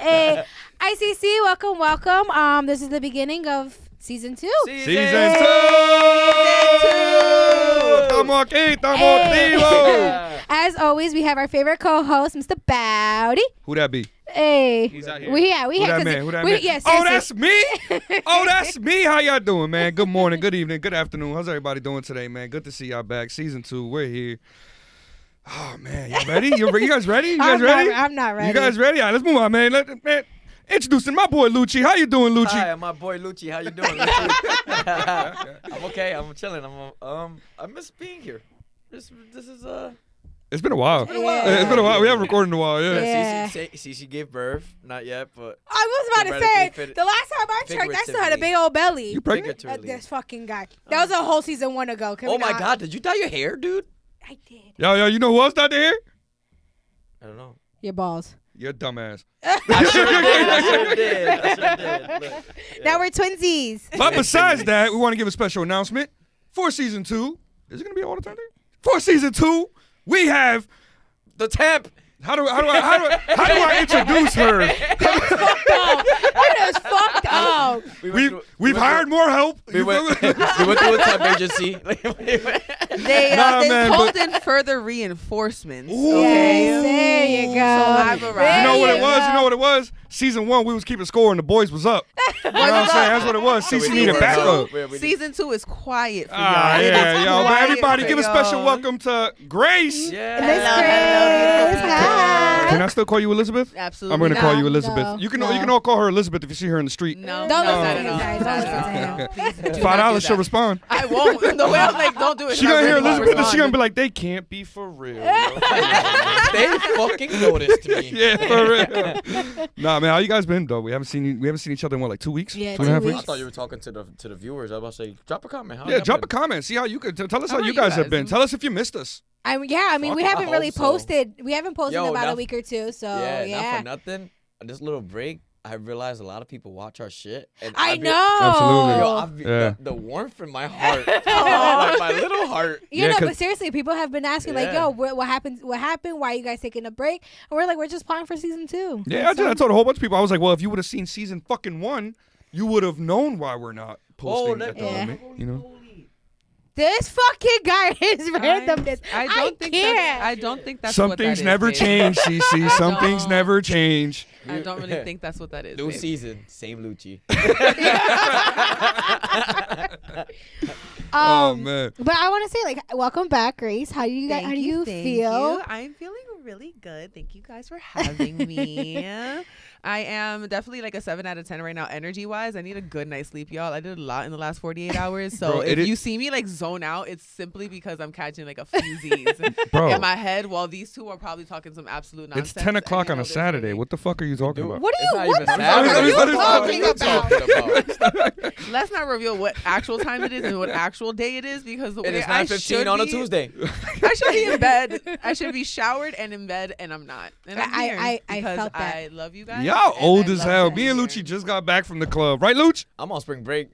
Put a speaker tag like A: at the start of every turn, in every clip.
A: Hey, hi Ceecee, welcome. This is the beginning of season 2.
B: Season 2. Estamos aquí, estamos activos.
A: As always, we have our favorite co-host, Mr. Bowdy.
B: Who that be?
A: Hey,
B: He's out here.
A: we
B: Who
A: have
B: that man?
A: Yes,
B: Oh, that's me. Oh, that's me. How y'all doing, man? Good morning, good evening, good afternoon. How's everybody doing today, man? Good to see y'all back. Season 2, we're here. Oh man, y'all ready? You guys ready? You guys ready?
A: I'm not ready.
B: You guys ready? All right, let's move on, man. Introducing my boy Luchi. How you doing, Luchi?
C: Hi, I'm my boy Luchi. How you doing, Luchi? I'm okay. I'm chilling. I miss being here. This is
B: It's been a while.
C: It's been a while.
B: It's been a while. We haven't recorded in a while. Yeah.
C: Ceecee gave birth. Not yet, but
A: I was about to say, the last time I checked, I still had a big old belly.
B: You pregnant?
A: This fucking guy. That was a whole season 1 ago.
C: Oh my God! Did you dye your hair, dude?
A: I did.
B: Yo, you know who else not there?
C: I don't know.
A: Your balls.
B: You're a dumbass.
C: I sure did. Look, yeah.
A: Now we're twinsies.
B: But besides that, we want to give a special announcement for season 2. Is it gonna be all the time? For season 2, we have
C: The temp.
B: how do I introduce her?
A: That is fucked up.
B: We've hired more help.
C: We went through a temp agency.
D: They
B: man,
D: called in further reinforcements.
B: Ooh.
D: Okay,
A: Yes, there you go.
D: So I've arrived.
B: You know what it was?
A: go.
B: You know what it was? Season 1, we was keeping score and the boys was up. You know what I'm saying? That's what it was. Ceecee needed backup.
D: Season 2 is quiet for y'all.
B: Yeah, yo. But
D: Quiet
B: everybody
D: for
B: give a special
D: y'all.
B: welcome to Grace.
C: Yeah.
A: Miss Grace. Hi.
B: Can I still call you Elizabeth?
D: Absolutely.
B: I'm going to
D: not.
B: call you Elizabeth.
A: No,
B: you can
A: no.
B: all call her Elizabeth if you see her in the street.
D: No.
A: Don't
D: no,
A: listen to
D: no,
A: him,
D: no,
A: guys.
D: no,
A: Don't
D: no,
A: listen to
D: no,
A: him.
D: please do not
B: $5
D: do
B: she'll
D: that.
B: respond.
D: I won't. The way I'm like, don't do it.
B: She gonna hear
D: I really
B: Elizabeth and
D: won't
B: she gonna be
D: respond.
B: like, they can't be for real.
C: They fucking noticed me.
B: Yeah, for real. Nah, man, how you guys been though? We haven't seen each other in what, like 2 weeks?
A: Yeah,
B: 2.5
A: 2
B: weeks.
C: I thought you were talking to the viewers. I was about to say, drop a comment. How
B: Yeah,
C: y'all
B: drop a
C: been?
B: comment. See how you could tell us
D: How
B: how you
D: are you
B: guys have
D: guys?
B: been. Tell us if you missed us.
A: I mean, we
C: Fuck,
A: haven't
C: I
A: really
C: hope so.
A: posted. We haven't posted
C: Yo,
A: in about
C: not-
A: a week or two. So
C: Not for nothing. This little break, I realized a lot of people watch our shit. And
A: I
C: I've been-
A: know.
B: Absolutely.
C: Yo,
B: Yeah.
C: the warmth in my heart, like my little heart.
A: You
B: Yeah,
A: know,
B: 'cause-
A: but seriously, people have been asking like,
C: Yeah.
A: "Yo, what happened? What happened? Why are you guys taking a break?" And we're like, "We're just planning for season 2."
B: Yeah, I told a whole bunch of people. I was like, well, if you would have seen season fucking 1, you would have known why we're not posting
C: that-
B: at the
A: Yeah.
B: moment. You know?
A: This fucking guy is randomness.
D: I don't think that's
B: Some
D: what
B: things
D: that is,
B: never
D: babe.
B: change, Ceecee. Some things
D: don't.
B: never change.
D: I don't really think that's what that is.
C: New
D: babe.
C: season, same Luchi.
B: Oh man.
A: But I want to say, like, welcome back, Grace. How do you guys? How do you feel?
D: I'm feeling really good. Thank you guys for having me. I am definitely like a 7 out of 10 right now, energy wise. I need a good night's sleep, y'all. I did a lot in the last 48 hours. So
B: Bro,
D: if you see me like zone out, it's simply because I'm catching like a few Z's
B: Bro.
D: in my head while these two are probably talking some absolute nonsense.
B: It's 10 o'clock
D: and,
B: on a
D: they're
B: Saturday.
D: feeling-
B: What the fuck are you talking about?
A: What
C: It's
A: are
C: not
A: you? What
C: even
A: the
C: Saturday.
A: fuck are you
B: What is
A: talking about?
D: Let's not reveal what actual time it is and what actual day it is because the
C: It
D: way
C: is
D: I
C: 9:15
D: should
C: on a
D: be-
C: Tuesday.
D: I should be in bed. I should be showered and in bed, and I'm not. And I'm here
A: I
D: because
A: felt that.
D: I love you guys.
B: Y'all
D: and
B: old
D: I
B: as
D: love
B: hell.
D: being
B: Me and
D: here.
B: Luchi just got back from the club. Right, Luch?
C: I'm on spring break.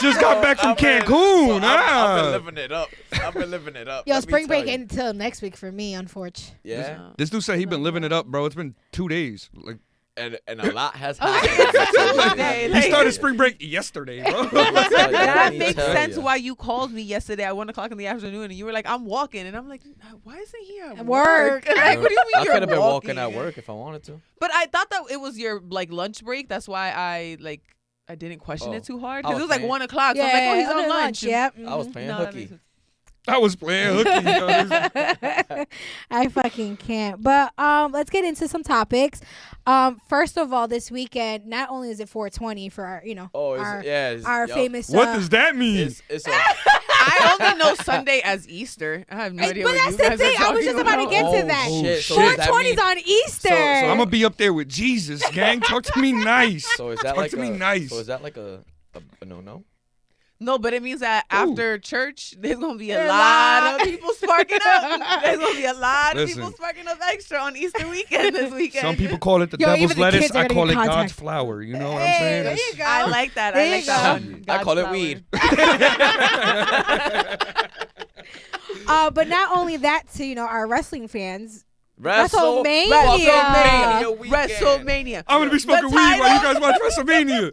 B: Just got back from Cancun.
C: I've been living it up.
A: Yo,
C: Let me
A: spring break
C: tell you.
A: until next week for me, unfortunately.
C: Yeah,
B: This dude said he been living it up, bro. It's been 2 days. Like
C: and a lot has
D: Okay.
C: happened.
D: Hey,
B: he started spring break yesterday, bro.
D: That
C: Let me
D: makes
C: tell
D: sense
C: ya.
D: why you called me yesterday at 1 o'clock in the afternoon and you were like, I'm walking. And I'm like, why isn't he at
A: Work.
D: Like, what do you mean
C: I
D: you're
C: could have been walking
D: walking
C: at work if I wanted to.
D: But I thought that it was your like lunch break. That's why I didn't question it too hard.
C: I
D: Because it
C: was
D: was like
C: playing.
D: 1 o'clock. So I'm like, oh, he's on lunch.
A: Yep.
C: I was playing
D: No, that
C: hooky.
D: makes sense.
B: I was playing hooky.
A: I fucking can't. But let's get into some topics. First of all, this weekend, not only is it 420 for our, our famous.
B: What does that mean?
C: It's
D: I only know Sunday as Easter. I have no idea
A: But
D: what
A: that's
D: you
A: the
D: guys
A: thing.
D: are
A: I was
D: talking
A: just about to get
D: about.
A: to that.
C: shit. So
A: 420 is on Easter.
B: I'm gonna be up there with Jesus, gang. Talk to me nice.
C: So is that
B: Talk
C: like
B: to me nice.
C: So is that like a no?
D: No, but it means that
B: Ooh.
D: after church, there's going to be a lot of people sparking up. There's going to be a lot of people
B: Listen.
D: sparking up extra on Easter weekend this weekend.
B: Some people call it the
A: Yo,
B: devil's
A: even the
B: lettuce.
A: kids are
B: I
A: gonna
B: call
A: get
B: it God's
A: contact.
B: flower. You know what I'm
A: Hey,
B: saying?
A: there
B: That's-
A: you go.
D: I like that.
A: There
D: I like
A: you
D: that
A: go.
D: one.
C: I call it
D: God's
C: weed.
A: But not only that, to our wrestling fans, WrestleMania.
D: WrestleMania.
B: I'm gonna be smoking weed while you guys watch WrestleMania.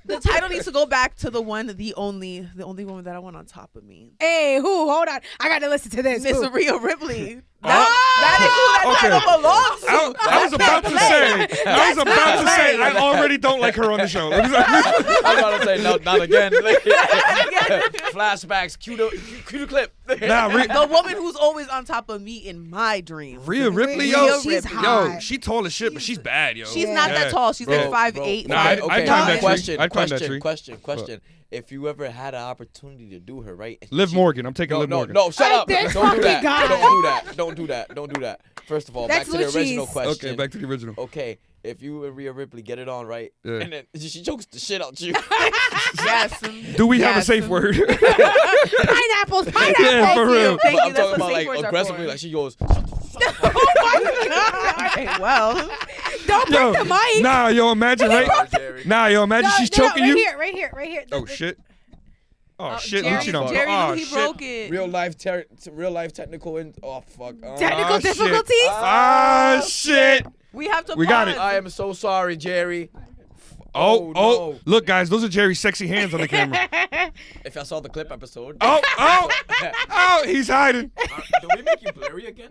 D: The title needs to go back to the only woman that I want on top of me.
A: Hey, who? Hold on. I got to listen to this.
D: Miss
A: Who?
D: Rhea Ripley.
B: Oh.
D: That is who that title belongs to.
B: I was about to say, I already don't like her on the show.
C: I was about to say, no, not again. Flashbacks, cue the clip.
B: Nah,
D: The woman who's always on top of me in my dreams.
B: Rhea Ripley, yo,
A: she's hot.
B: yo, she tall as shit, but she's bad, yo.
D: She's not that tall. She's like 5'8".
B: Nah, I'd climb that tree. I'd climb that tree.
C: Question. If you ever had an opportunity to do her, right?
B: Liv Morgan. I'm taking Liv Morgan.
C: No, shut up.
A: This
C: Don't do
A: fucking guy.
C: that. Don't do that. First of all,
A: That's
C: back to the original
A: Luchi's.
C: question.
B: Okay, back to the original.
C: Okay, if you and Rhea Ripley get it on, right?
B: Yeah.
C: And then she chokes the shit out you.
D: Yes.
B: Do we have a safe word?
A: Pineapples.
B: Yeah, for real.
D: Thank
C: But
D: you.
C: I'm
D: That's
C: talking
D: what
C: about
D: safe
C: like
D: words are
C: aggressively,
D: for.
C: like she goes.
D: Okay, well.
A: Don't break the mic.
B: Nah, yo, imagine, right? Nah, yo, imagine she's choking you.
A: Right here.
B: Oh, shit. Oh, shit.
D: Jerry,
B: Luchi don't.
D: Jerry
B: Oh,
D: knew he
B: shit.
D: broke it.
C: Real life technical fuck.
A: Technical
B: shit.
A: difficulties?
B: Ah, shit.
D: We have to
B: We got
D: pause.
B: it.
C: I am so sorry, Jerry.
B: Oh,
C: no.
B: look, guys, those are Jerry's sexy hands on the camera.
C: If I saw the clip episode.
B: Oh, he's hiding.
C: Do we make you blurry again?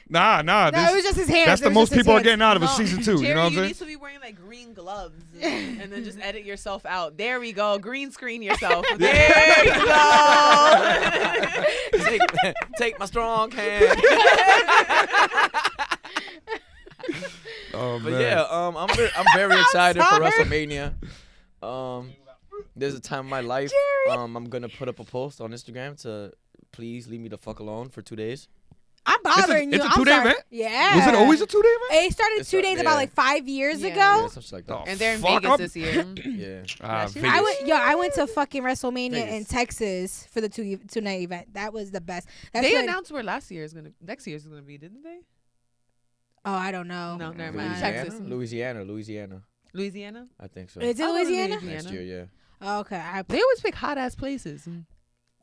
B: Nah.
A: No, it was just his hands.
B: That's
A: It
B: the
A: was
B: most
A: just his
B: people are
A: hands.
B: getting out of a
D: No,
B: season 2.
D: Jerry,
B: You know what I'm
D: you
B: saying?
D: need to be wearing like green gloves and then just edit yourself out. There we go. Green screen yourself. There you go.
C: Take my strong hand.
B: Oh,
C: But
B: man.
C: yeah, I'm very excited for
A: sorry.
C: WrestleMania. There's a time in my life. I'm gonna put up a post on Instagram to please leave me the fuck alone for 2 days.
A: I'm bothering
B: It's
A: you.
B: a
A: I'm
B: 2-day
A: sorry.
B: event?
A: Yeah.
B: Was it always a 2-day event?
A: It started
C: It's
A: 2
C: a-
A: days
C: yeah.
A: about like 5 years
D: Yeah.
A: ago.
C: Yeah, something like that.
B: Oh,
D: And they're in
B: fuck
D: Vegas
B: up.
D: this year.
C: Yeah.
B: Vegas.
A: I went to fucking WrestleMania in
C: Vegas.
A: Texas for the two-night event. That was the best. That's
D: They
A: when-
D: announced where next year's gonna be, didn't they?
A: Oh, I don't know.
D: No, never mind.
C: Louisiana?
D: Texas.
C: Louisiana.
D: Louisiana?
C: I think so.
A: Is it
D: I'll go to
A: Louisiana?
D: Louisiana.
C: Next year, yeah.
A: Oh, okay.
D: They always pick hot ass places.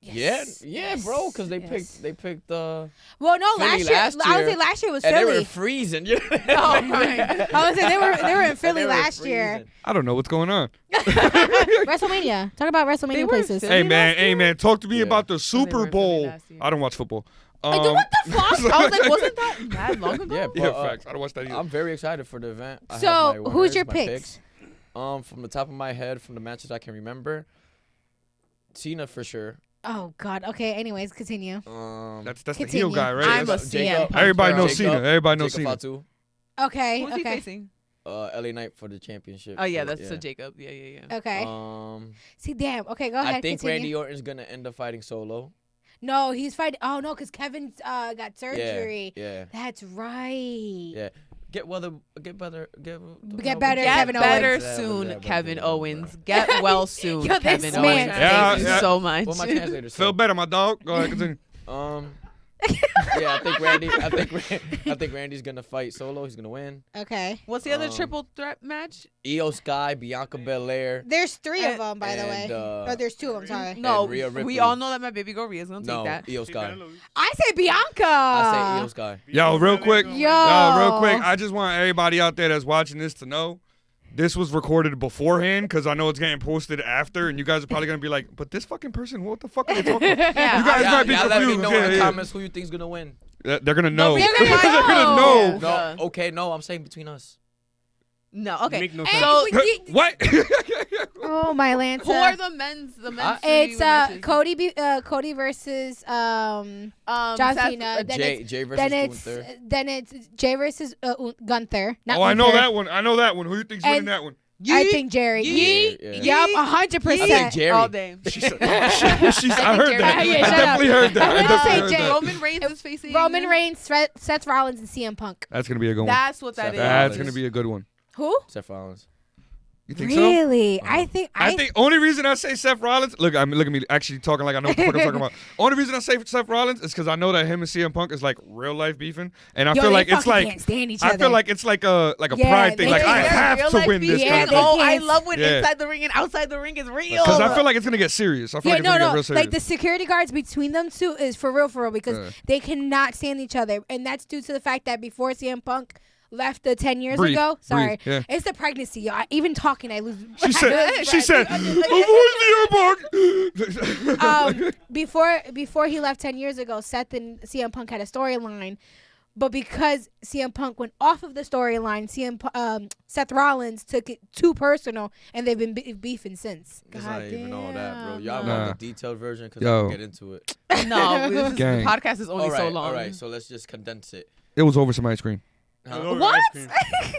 A: Yes.
C: Yeah, bro, because they
A: Yes.
C: picked
A: Well, no,
C: Philly
A: last year. I would
C: year,
A: say last year was
C: and they
A: Philly.
C: were freezing.
D: Oh my.
A: I would say they were in Philly
C: They were
A: last year.
C: freezing.
B: I don't know what's going on.
A: WrestleMania. Talk about
D: They
A: WrestleMania
D: were in
A: places.
D: Philly?
B: Hey, man.
D: last
B: Hey,
D: year?
B: man. Talk to me
C: Yeah.
B: about the
D: were
B: Super
D: in Philly
B: Bowl.
D: last year.
B: I don't watch football.
A: Like, what the fuck?
D: I was like, wasn't that mad long ago?
C: Yeah,
B: Yeah,
C: but,
B: facts. I don't watch that either.
C: I'm very excited for the event. I have
A: So,
C: my
A: who's
C: winners,
A: your
C: my
A: picks?
C: From the top of my head, from the matches I can remember, Cena for sure.
A: Oh, God. Okay, anyways, continue.
B: That's the
A: Continue.
B: heel guy, right?
D: I'm a
B: That's-
D: CM Punk
B: Everybody
D: girl.
B: knows Cena. Everybody knows
C: Jacob
B: Cena.
C: Fatu,
A: Okay,
D: Who's he
A: okay.
D: facing?
C: LA Knight for the championship.
D: Oh yeah, that's Jacob. Yeah.
A: Okay. See, damn. Okay, go ahead.
C: I think
A: continue.
C: Randy Orton's gonna end up fighting Solo.
A: No, he's fighting. Oh, no, because Kevin got surgery.
C: Yeah.
A: That's right.
C: Yeah. Get better.
A: Get better,
D: Get
A: Kevin
D: better
A: Owens.
D: soon, Kevin Owens. Get well soon,
A: Yo, this
D: Kevin
A: man.
D: Owens. Thank you
B: Yeah.
D: so much.
C: What my translators
B: Feel
C: say?
B: better, my dog. Go ahead, continue.
C: Yeah, I think Randy. I think Randy's gonna fight Solo. He's gonna win.
A: Okay.
D: What's the other triple threat match?
C: Io Sky, Bianca Belair.
A: There's 3 of them, by the way.
C: and,
A: Or there's 2 of them, sorry.
D: No,
C: Rhea Ripley.
D: we all know that my baby girl Rhea's gonna take
C: No,
D: that.
C: Io Sky.
A: I say Bianca.
C: I say Io Sky.
B: Yo, real quick.
A: Yo.
B: Real quick. I just want everybody out there that's watching this to know this was recorded beforehand because I know it's getting posted after, and you guys are probably going to be like, but this fucking person, what the fuck are they talking about?
D: Yeah,
B: You guys
C: Y'all
B: might be
C: let me
B: confused.
C: know
B: Yeah,
C: in the
B: yeah.
C: comments who you think's gonna win.
B: They're going to know.
D: No,
A: They're gonna
B: They're going to
A: know.
B: know.
C: No, okay, no, I'm saying between us.
D: No, okay.
E: Make no
A: Hey,
E: sense.
D: So
B: What?
A: Oh, my Lanta.
D: who are the men's? The men's.
A: It's
D: matches?
A: Cody versus John
D: Seth-
A: Cena.
C: Jay versus Gunther.
A: Then it's Jay versus Gunther. Not
B: Oh, I know
A: Gunther.
B: that one. I know that one. Who do you think's winning
A: And-
B: that one?
A: I think Jerry.
C: Yeet.
A: Yeet.
C: Yeah.
A: Yup, 100%.
C: I think Jerry.
D: all day.
B: She said, I heard
D: Jerry-
B: that.
A: Yeah,
B: I
A: shut
B: definitely
A: up.
B: heard that.
A: I'm
B: I
A: gonna
B: definitely
A: say
B: heard
A: Jay.
B: that.
D: Roman Reigns is facing
A: Roman Reigns, Seth Rollins, and CM Punk.
B: That's going to be a good one.
D: That's what that
C: Seth
D: is.
B: That's
C: Rollins.
B: going to be a good one.
A: Who?
C: Seth Rollins.
B: You think so?
A: Really? I think
B: only reason I say Seth Rollins. Look at me actually talking like I know what the fuck I'm talking about. Only reason I say Seth Rollins is because I know that him and CM Punk is like real life beefing, and I feel like it's like
A: can't stand each
B: I
A: other.
B: feel like it's like a pride thing. Like I have to win this.
A: Yeah,
D: I love when inside the ring and outside the ring is real.
B: Because I feel like it's gonna get serious. I feel like it's gonna get real serious.
A: Like the security guards between them two is for real because they cannot stand each other, and that's due to the fact that before CM Punk left 10 years ago. Sorry.
B: Yeah.
A: It's the pregnancy, y'all. Even talking, I lose.
B: She said,
A: before he left 10 years ago, Seth and CM Punk had a storyline. But because CM Punk went off of the storyline, Seth Rollins took it too personal, and they've been beefing since.
C: It's not even all that, bro. Y'all want the detailed version because I can get into it.
D: No, the podcast is only so long.
C: All right, so let's just condense it.
B: It was over some ice cream.
A: What?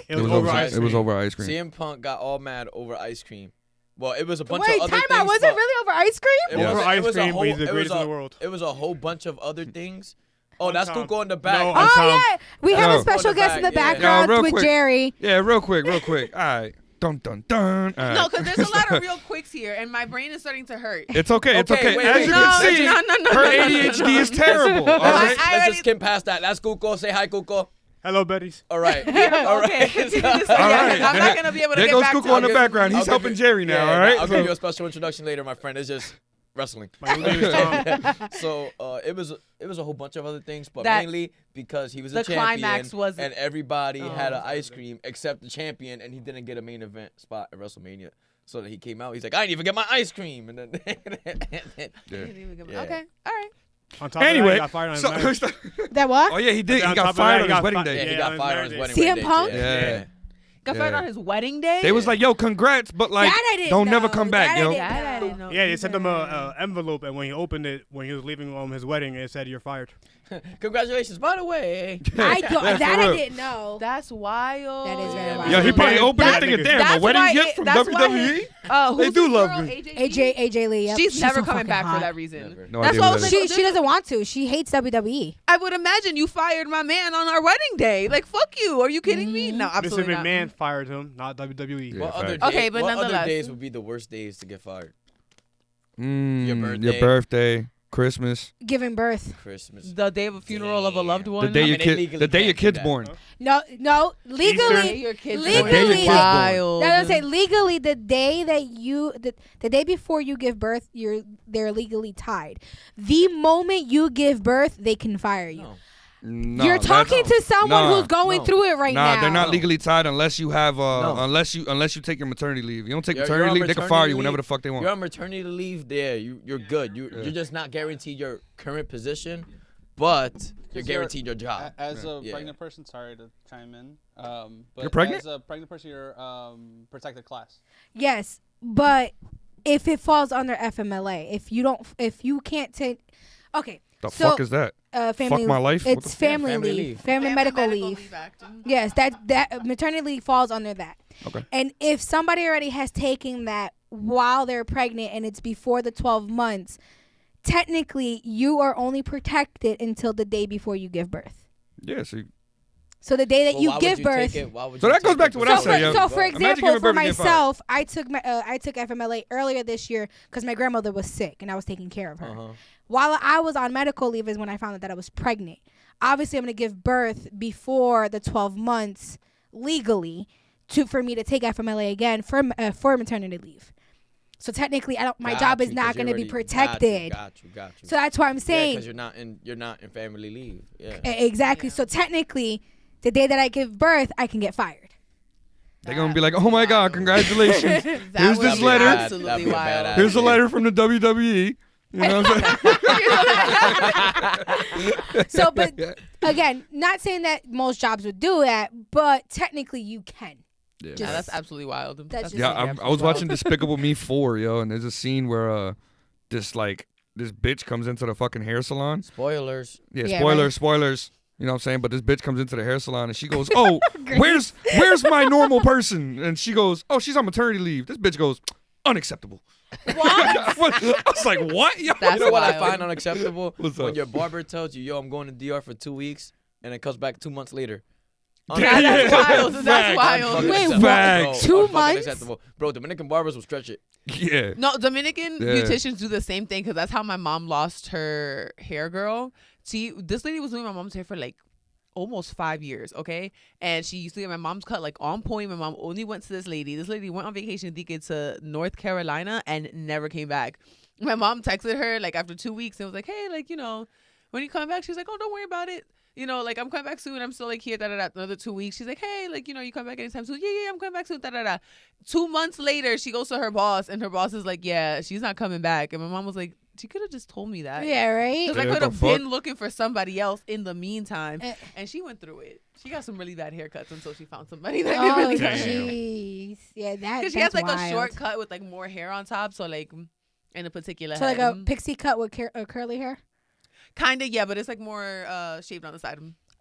B: It was over ice cream. It was over ice cream.
C: CM Punk got all mad over ice cream. Well, it was a bunch
A: of
C: other things.
A: Wait, time out. Was it really over ice cream?
E: Over ice cream, but he's the greatest in the world.
C: It was a whole bunch of other things. Oh, that's Kuko in the back.
E: No,
A: yeah. We have a special guest in the background with
B: quick.
A: Jerry.
B: Yeah, real quick. All right. Dun, dun, dun. All right.
D: No, because there's a lot of real quicks here, and my brain is starting to hurt.
B: It's okay. It's okay.
C: Wait,
B: As you can see, her ADHD is terrible. All right?
C: Let's just skim past that. That's Kuko. Say hi, Kuko.
E: Hello, buddies.
C: All right.
D: Okay. I'm not going to be able to
B: there
D: get
B: goes
D: back
B: Kuko
D: to
B: in the background. He's helping Jerry now, all right?
C: I'll give you a special introduction later, my friend. It's just wrestling. So it was a whole bunch of other things, but mainly because he was a champion and everybody had an ice cream except the champion, and he didn't get a main event spot at WrestleMania. So that he came out, he's like, I didn't even get my ice cream, and then
D: okay, all right.
E: On top of that, he got fired on his marriage.
A: That what?
B: Oh yeah, he did. He got fired on his wedding day.
C: Yeah, he got fired on his wedding day.
A: CM Punk?
B: Yeah.
D: Got fired on his wedding day?
B: They was like, yo, congrats, but like, don't never come back, yo.
D: I didn't know.
E: Yeah, they sent him an envelope, and when he opened it, when he was leaving his wedding, it said, "You're fired."
C: Congratulations, by the way.
A: I didn't know.
D: That's wild.
A: That is very wild.
B: Yeah, he probably opened it thinking, damn, a wedding gift from WWE? They do love me.
A: AJ Lee. Yep.
D: She's never
A: so
D: coming back
A: hot.
D: for that reason.
C: Never.
B: No
D: That's
B: idea
D: why I
B: what
D: was
B: that
D: like,
A: She doesn't want to. She hates WWE.
D: I would imagine you fired my man on our wedding day. Like, fuck you. Are you kidding me? No, absolutely
E: Mr.
D: not.
E: McMahon fired him, not WWE.
B: Yeah.
C: What other
D: but
C: what other
D: nonetheless.
C: days would be the worst days to get fired?
B: Your
C: birthday.
B: birthday, Christmas,
A: Giving birth.
C: Christmas.
D: The day of a funeral of a loved one.
B: the day
C: legally
B: your
C: can't
B: kid's
C: do that.
B: born.
A: No. Legally.
D: Your kids
A: Legally.
D: wild.
A: No, say legally the day that the day before you give birth, they're legally tied. The moment you give birth, they can fire you.
B: No,
A: You're talking to someone who's going through it right now.
B: Nah, they're not legally tied unless you have unless you take your maternity leave. You don't take
C: You're
B: maternity
C: on
B: leave, they can fire you whenever the fuck they want.
C: You're on maternity leave there. You're good. You're just not guaranteed your current position, but you're guaranteed your job.
F: As a pregnant person, sorry to chime in. But
B: you're pregnant?
F: As a pregnant person, you're protected class.
A: Yes, but if it falls under FMLA, if you can't take, okay.
B: The fuck is that?
A: Family.
B: Fuck my life?
A: It's family
C: family
A: leave.
C: leave.
A: Family medical leave. Yes, that maternity leave falls under that.
B: Okay.
A: And if somebody already has taken that while they're pregnant and it's before the 12 months, technically you are only protected until the day before you give birth.
B: Yeah,
A: So the day that you give birth.
B: So that goes back to what I said, yo.
A: So for example, for
B: birth and get fired.
A: myself, I took FMLA earlier this year because my grandmother was sick and I was taking care of her. While I was on medical leave is when I found out that I was pregnant. Obviously, I'm going to give birth before the 12 months legally for me to take FMLA again for maternity leave. So technically, my job is not going to be protected.
C: Got you.
A: So that's why I'm saying.
C: Because you're not in family leave. Yeah.
A: Exactly. Yeah. So technically, the day that I give birth, I can get fired.
B: They're going to be like, oh my God, congratulations. Here's this letter.
D: Absolutely wild.
B: Here's a letter from the WWE. You know what I'm saying?
A: So, but again, not saying that most jobs would do that, but technically you can.
B: Yeah,
D: that's absolutely wild.
B: I was watching Despicable Me 4, yo, and there's a scene where this bitch comes into the fucking hair salon.
C: Spoilers.
B: Yeah, spoilers. You know what I'm saying? But this bitch comes into the hair salon and she goes, oh, where's my normal person? And she goes, oh, she's on maternity leave. This bitch goes, unacceptable.
A: What?
B: I was like, what? Yo,
C: you know what I find unacceptable?
B: What's
C: when
B: up?
C: your barber tells you, yo, I'm going to DR for 2 weeks, and it comes back 2 months later.
D: That's wild. That's wild.
A: Wait,
B: what?
A: 2 months?
C: Bro, Dominican barbers will stretch it.
B: Yeah.
D: No, Dominican beauticians do the same thing because that's how my mom lost her hair girl. This lady was doing my mom's hair for like almost 5 years, okay? And she used to get my mom's cut like on point. My mom only went to this lady. This lady went on vacation to North Carolina and never came back. My mom texted her like after 2 weeks and was like, hey, like, you know, when you come back, she's like, oh, don't worry about it. You know, like, I'm coming back soon. I'm still like here, another 2 weeks. She's like, hey, like, you know, you come back anytime soon. Yeah, I'm coming back soon, 2 months later, she goes to her boss and her boss is like, yeah, she's not coming back. And my mom was like, she could have just told me that.
A: Yeah, right?
D: Because I could have been looking for somebody else in the meantime. And she went through it. She got some really bad haircuts until she found somebody that did really good.
A: Jeez. Yeah,
D: because she has like a short cut with like more hair on top. So like in a particular
A: So
D: head.
A: like a pixie cut with curly hair?
D: Kind of, yeah. But it's like more shaved on the side.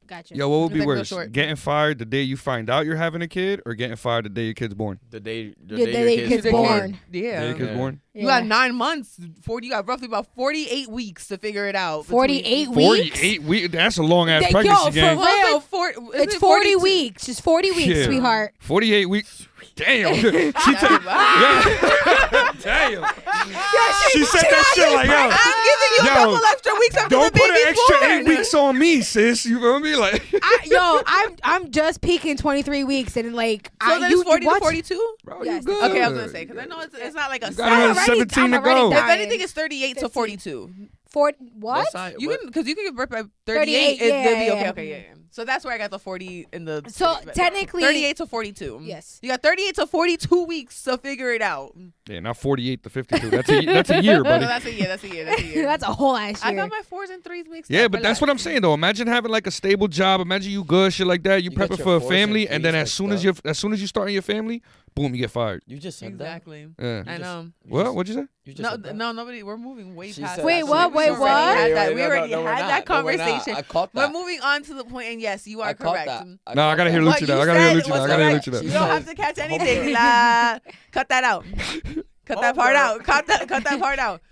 A: Gotcha.
B: Yo, what would be
D: like
B: worse? Getting fired the day you find out you're having a kid, or getting fired the day your kid's born?
C: The day
A: your kid's born.
D: Yeah.
B: The day your kid's born?
D: You got 9 months. You got roughly about 48 weeks to figure it out.
A: 48 weeks?
B: 48 weeks? That's a long ass pregnancy game.
A: For real. It's 40 weeks. Just 40 weeks, sweetheart.
B: 48 weeks. Damn. She Damn. She said that shit like, yo.
D: I'm giving you a couple extra weeks after
B: don't
D: the
B: put
D: baby's
B: an extra
D: born.
B: 8 weeks on me, sis. You feel me? Like,
A: I'm just peaking 23 weeks and like
D: so then it's 40 to 42?
B: bro,
A: yes.
B: you good.
D: Okay, I was gonna say because I know it's not like a.
B: You got another 17 to go.
D: If anything, it's 38 to 42.
A: 40 what?
D: You can because you can give birth by
A: 38,
D: 38. It'll be
A: yeah.
D: okay. So that's where I got the 40 in the.
A: So technically
D: 38 to 42.
A: Yes.
D: You got 38 to 42 weeks to figure it out.
B: Yeah, not 48 to 52. That's a year, buddy.
D: No, that's a year.
A: That's a whole ass year.
D: I got my 4s and 3s mixed up.
B: Yeah, but that's what I'm saying though. Imagine having like a stable job. Imagine you good, shit like that. You
C: got
B: prepping
C: your
B: for a
C: 4s
B: family,
C: and
B: and then
C: 3s
B: as soon as you start in your family, boom, you get fired.
C: You just said
D: exactly.
B: Yeah.
D: I know.
B: What? What'd you say?
C: You just said that.
D: No, nobody. We're moving way past.
A: Wait,
D: that.
A: what? Wait,
D: We
A: what?
D: already had that conversation.
C: I caught that.
D: We're moving on to the point, and yes, you are correct.
B: No, I gotta hear
D: What
B: Luchi
D: you
B: now. I gotta hear
D: said
B: Luchi now. I
D: was
B: gotta hear
D: correct.
B: Luchi
D: You
B: now.
D: don't have to catch anything. Cut that out. Cut that part out. Cut that part out.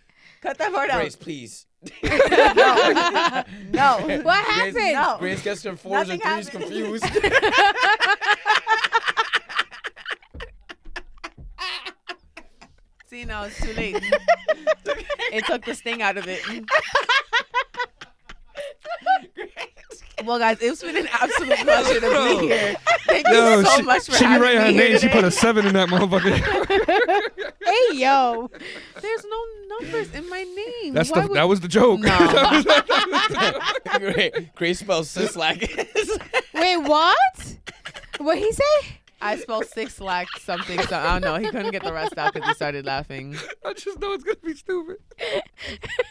D: Cut that part out.
C: Grace, please.
D: No.
A: What happened?
D: No.
C: Grace gets her 4s and 3s
D: happened.
C: confused.
D: See, no, it's too late. It took the sting out of it. Well, guys, it's been an absolute pleasure to be here. Thank you so much for
B: she
D: having
B: write her
D: me here
B: name. She
D: today.
B: put a 7 in that motherfucker.
A: Hey yo.
D: There's no numbers in my name.
B: That was the joke.
D: No.
C: Grace spells Sislak.
A: Wait, what? What he say?
D: I spelled 6 like something. So I don't know. He couldn't get the rest out because he started laughing.
B: I just know it's gonna be stupid.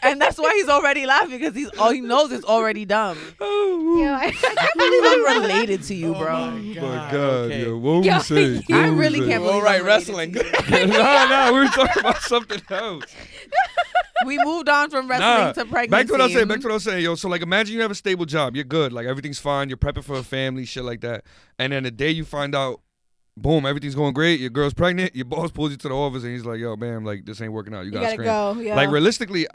D: And that's why he's already laughing because all he knows is already dumb.
B: Oh,
A: Yo, I
D: can't believe I'm related to you, bro.
B: Oh my God,
C: okay.
B: yo, what we say?
D: I really can't believe
C: All right,
D: I'm
C: wrestling.
B: No, we were talking about something else.
D: We moved on from wrestling to pregnancy.
B: Back to what I was saying, yo. So like, imagine you have a stable job, you're good, like everything's fine, you're prepping for a family, shit like that, and then the day you find out, boom, everything's going great, your girl's pregnant, your boss pulls you to the office and he's like, yo, man, like this ain't working out, you gotta scream.
A: go. Yeah.
B: Like realistically,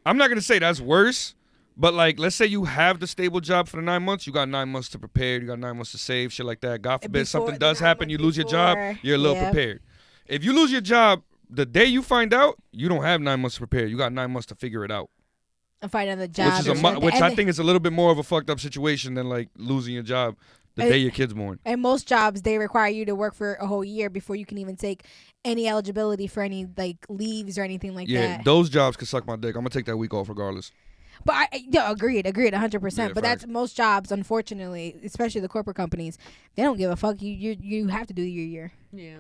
B: I'm not gonna say that's worse, but like let's say you have the stable job for the 9 months, you got 9 months to prepare, you got 9 months to save, shit like that. God forbid something does happen, you lose your job, you're a little prepared. If you lose your job, the day you find out, you don't have 9 months to prepare. You got 9 months to figure it out.
A: And find another job.
B: Which I think is a little bit more of a fucked up situation than like losing your job the day your kid's born.
A: And most jobs, they require you to work for a whole year before you can even take any eligibility for any like leaves or anything like that.
B: Yeah, those jobs can suck my dick. I'm gonna take that week off regardless.
A: But agreed, 100%.
B: Yeah,
A: but that's most jobs, unfortunately, especially the corporate companies. They don't give a fuck. You have to do your year.
D: Yeah.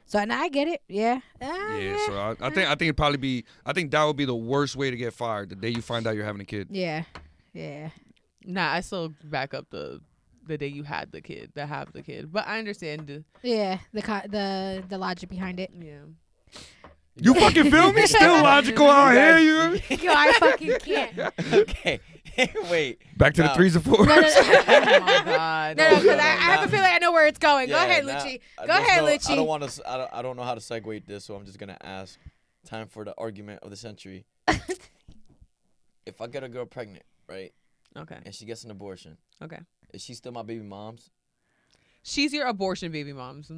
A: So now I get it. Yeah.
B: So I think it'd probably be. I think that would be the worst way to get fired the day you find out you're having a kid.
A: Yeah.
D: Nah, I still back up the day you had the kid, that have the kid. But I understand.
A: Yeah. The logic behind it.
D: Yeah.
B: You fucking feel me? Still logical out here, you.
A: Yo, I fucking can't.
C: Okay. Wait.
B: Back to the 3s and 4s.
A: No.
D: Oh my God.
A: No, because I have a feeling I know where it's going. Go ahead, Luchi. Go ahead, Luchi.
C: I don't want to. I don't know how to segue this, so I'm just gonna ask. Time for the argument of the century. If I get a girl pregnant, right?
D: Okay.
C: And she gets an abortion.
D: Okay.
C: Is she still my baby mom's?
D: She's your abortion baby moms.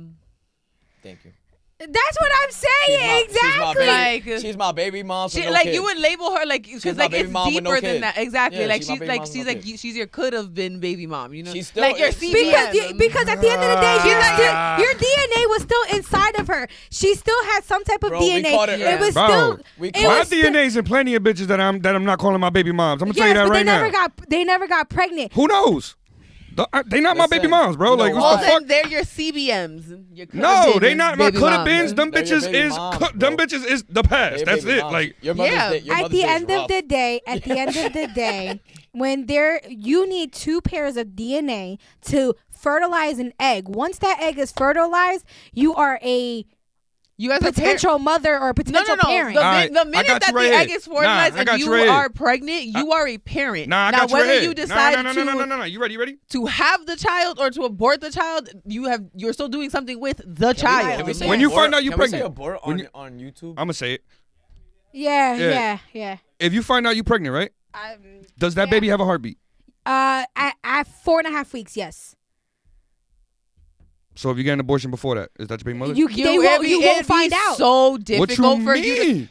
C: Thank you.
A: That's what I'm saying. Exactly.
C: She's my baby mom.
D: She,
C: no
D: like
C: kid.
D: you would label her like because like it's deeper than that. Exactly.
C: Yeah,
D: like she's like she's your could have been baby mom. You know.
C: She's still
D: like your CBM.
A: Because at the end of the day, your DNA was still inside of her. She still had some type of DNA. It was still.
B: My DNA's in plenty of bitches that I'm not calling my baby moms. I'm gonna tell you that right now.
A: They never got pregnant.
B: Who knows? They not my baby moms, bro. Like, what the fuck?
D: They're your CBMs.
B: No, they not my could have beens. Them bitches is the past. That's it. Like,
A: at the end of the day, when you need 2 pairs of DNA to fertilize an egg. Once that egg is fertilized, you are a potential mother or potential parent.
D: The minute that the egg is fertilized and you are pregnant, you are a parent.
B: Now whether
D: you decide
B: No. You ready?
D: To have the child or to abort the child, you're still doing something with the child.
B: When you find out you're pregnant,
C: abort on YouTube.
B: I'm gonna say it.
A: Yeah.
B: If you find out you're pregnant, right? Does that baby have a heartbeat?
A: At 4.5 weeks, yes.
B: So if you get an abortion before that, is that your baby mother?
A: You won't find out.
D: So difficult for
B: you.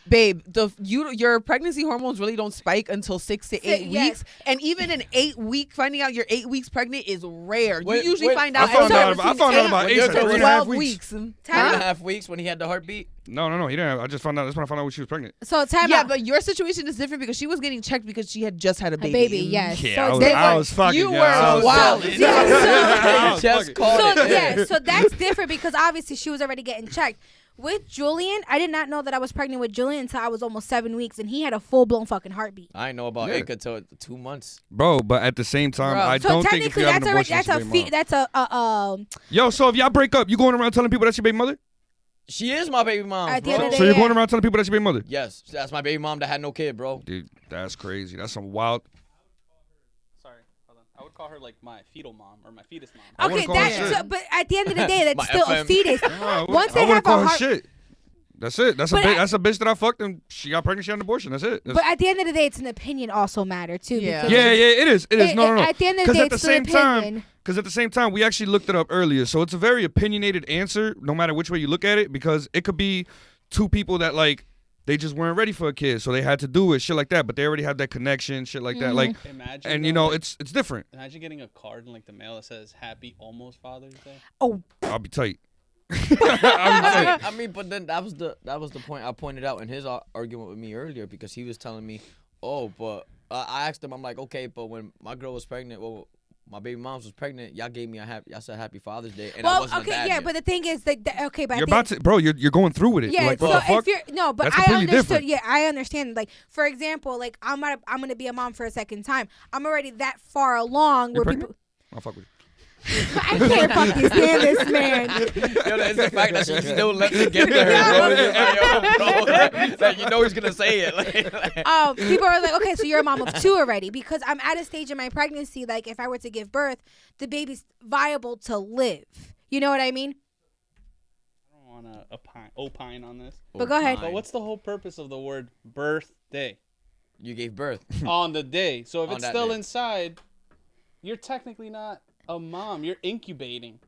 D: Babe, your pregnancy hormones really don't spike until 6 to 8 weeks, and even an 8-week finding out you're 8 weeks pregnant is rare. You usually find out.
B: I found out about
D: 12 weeks.
C: 3.5 weeks when he had the heartbeat.
B: No, he didn't have. I just found out. That's when I found out when she was pregnant.
A: So
D: but your situation is different because she was getting checked because she had just had a baby.
A: Yes.
B: Yeah,
A: so
B: I was fucking.
D: You were wild.
A: So that's different because obviously she was already getting checked. With Julian, I did not know that I was pregnant with Julian until I was almost 7 weeks, and he had a full-blown fucking heartbeat.
C: I didn't know about Ika until 2 months.
B: Bro, but at the same time, I don't think if you have an abortion, Yo, so if y'all break up, you going around telling people that's your baby mother?
C: She is my baby mom, bro.
B: So you're going around telling people that's your baby mother?
C: Yes, that's my baby mom that had no kid, bro.
B: Dude, that's crazy. That's some wild.
F: I would call her like my fetal mom or my fetus mom.
A: Okay, but at the end of the day, that's still a fetus. Once they have a heart,
B: shit. That's it. That's a bitch that I fucked and she got pregnant. She had an abortion. That's it.
A: But at the end of the day, it's an opinion also matter too.
B: Yeah, it is. It is. No.
A: At the end of the day, it's an opinion.
B: Because at the same time, we actually looked it up earlier, so it's a very opinionated answer, no matter which way you look at it, because it could be 2 people that like. They just weren't ready for a kid, so they had to do it, shit like that. But they already had that connection, shit like that. Like,
F: imagine,
B: and you know, it's different.
F: Imagine getting a card in like the mail that says "Happy Almost Father's Day."
A: Oh,
B: I'll be tight.
C: I mean, but then that was the point I pointed out in his argument with me earlier because he was telling me, but I asked him, I'm like, okay, but when my girl was pregnant, my baby mom was pregnant. Y'all gave me y'all said Happy Father's Day, and I wasn't a dad yet.
A: But the thing is that but
B: you're about to, bro. You're going through with it.
A: Yeah.
B: Like,
A: so if you're but I understood.
B: Different.
A: Yeah, I understand. Like for example, like I'm gonna be a mom for a second time. I'm already that far along where people.
B: I'll fuck with you.
A: I can't fucking stand this man.
C: Yo, it's the fact that she still lets it get to her, bro. Like, you know he's gonna say it.
A: People are like, okay, so you're a mom of 2 already, because I'm at a stage in my pregnancy. Like, if I were to give birth, the baby's viable to live. You know what I mean?
F: I don't want to opine on this.
A: But go ahead.
F: But what's the whole purpose of the word birthday?
C: You gave birth
F: on the day. So if it's still inside, you're technically not a mom. You're incubating.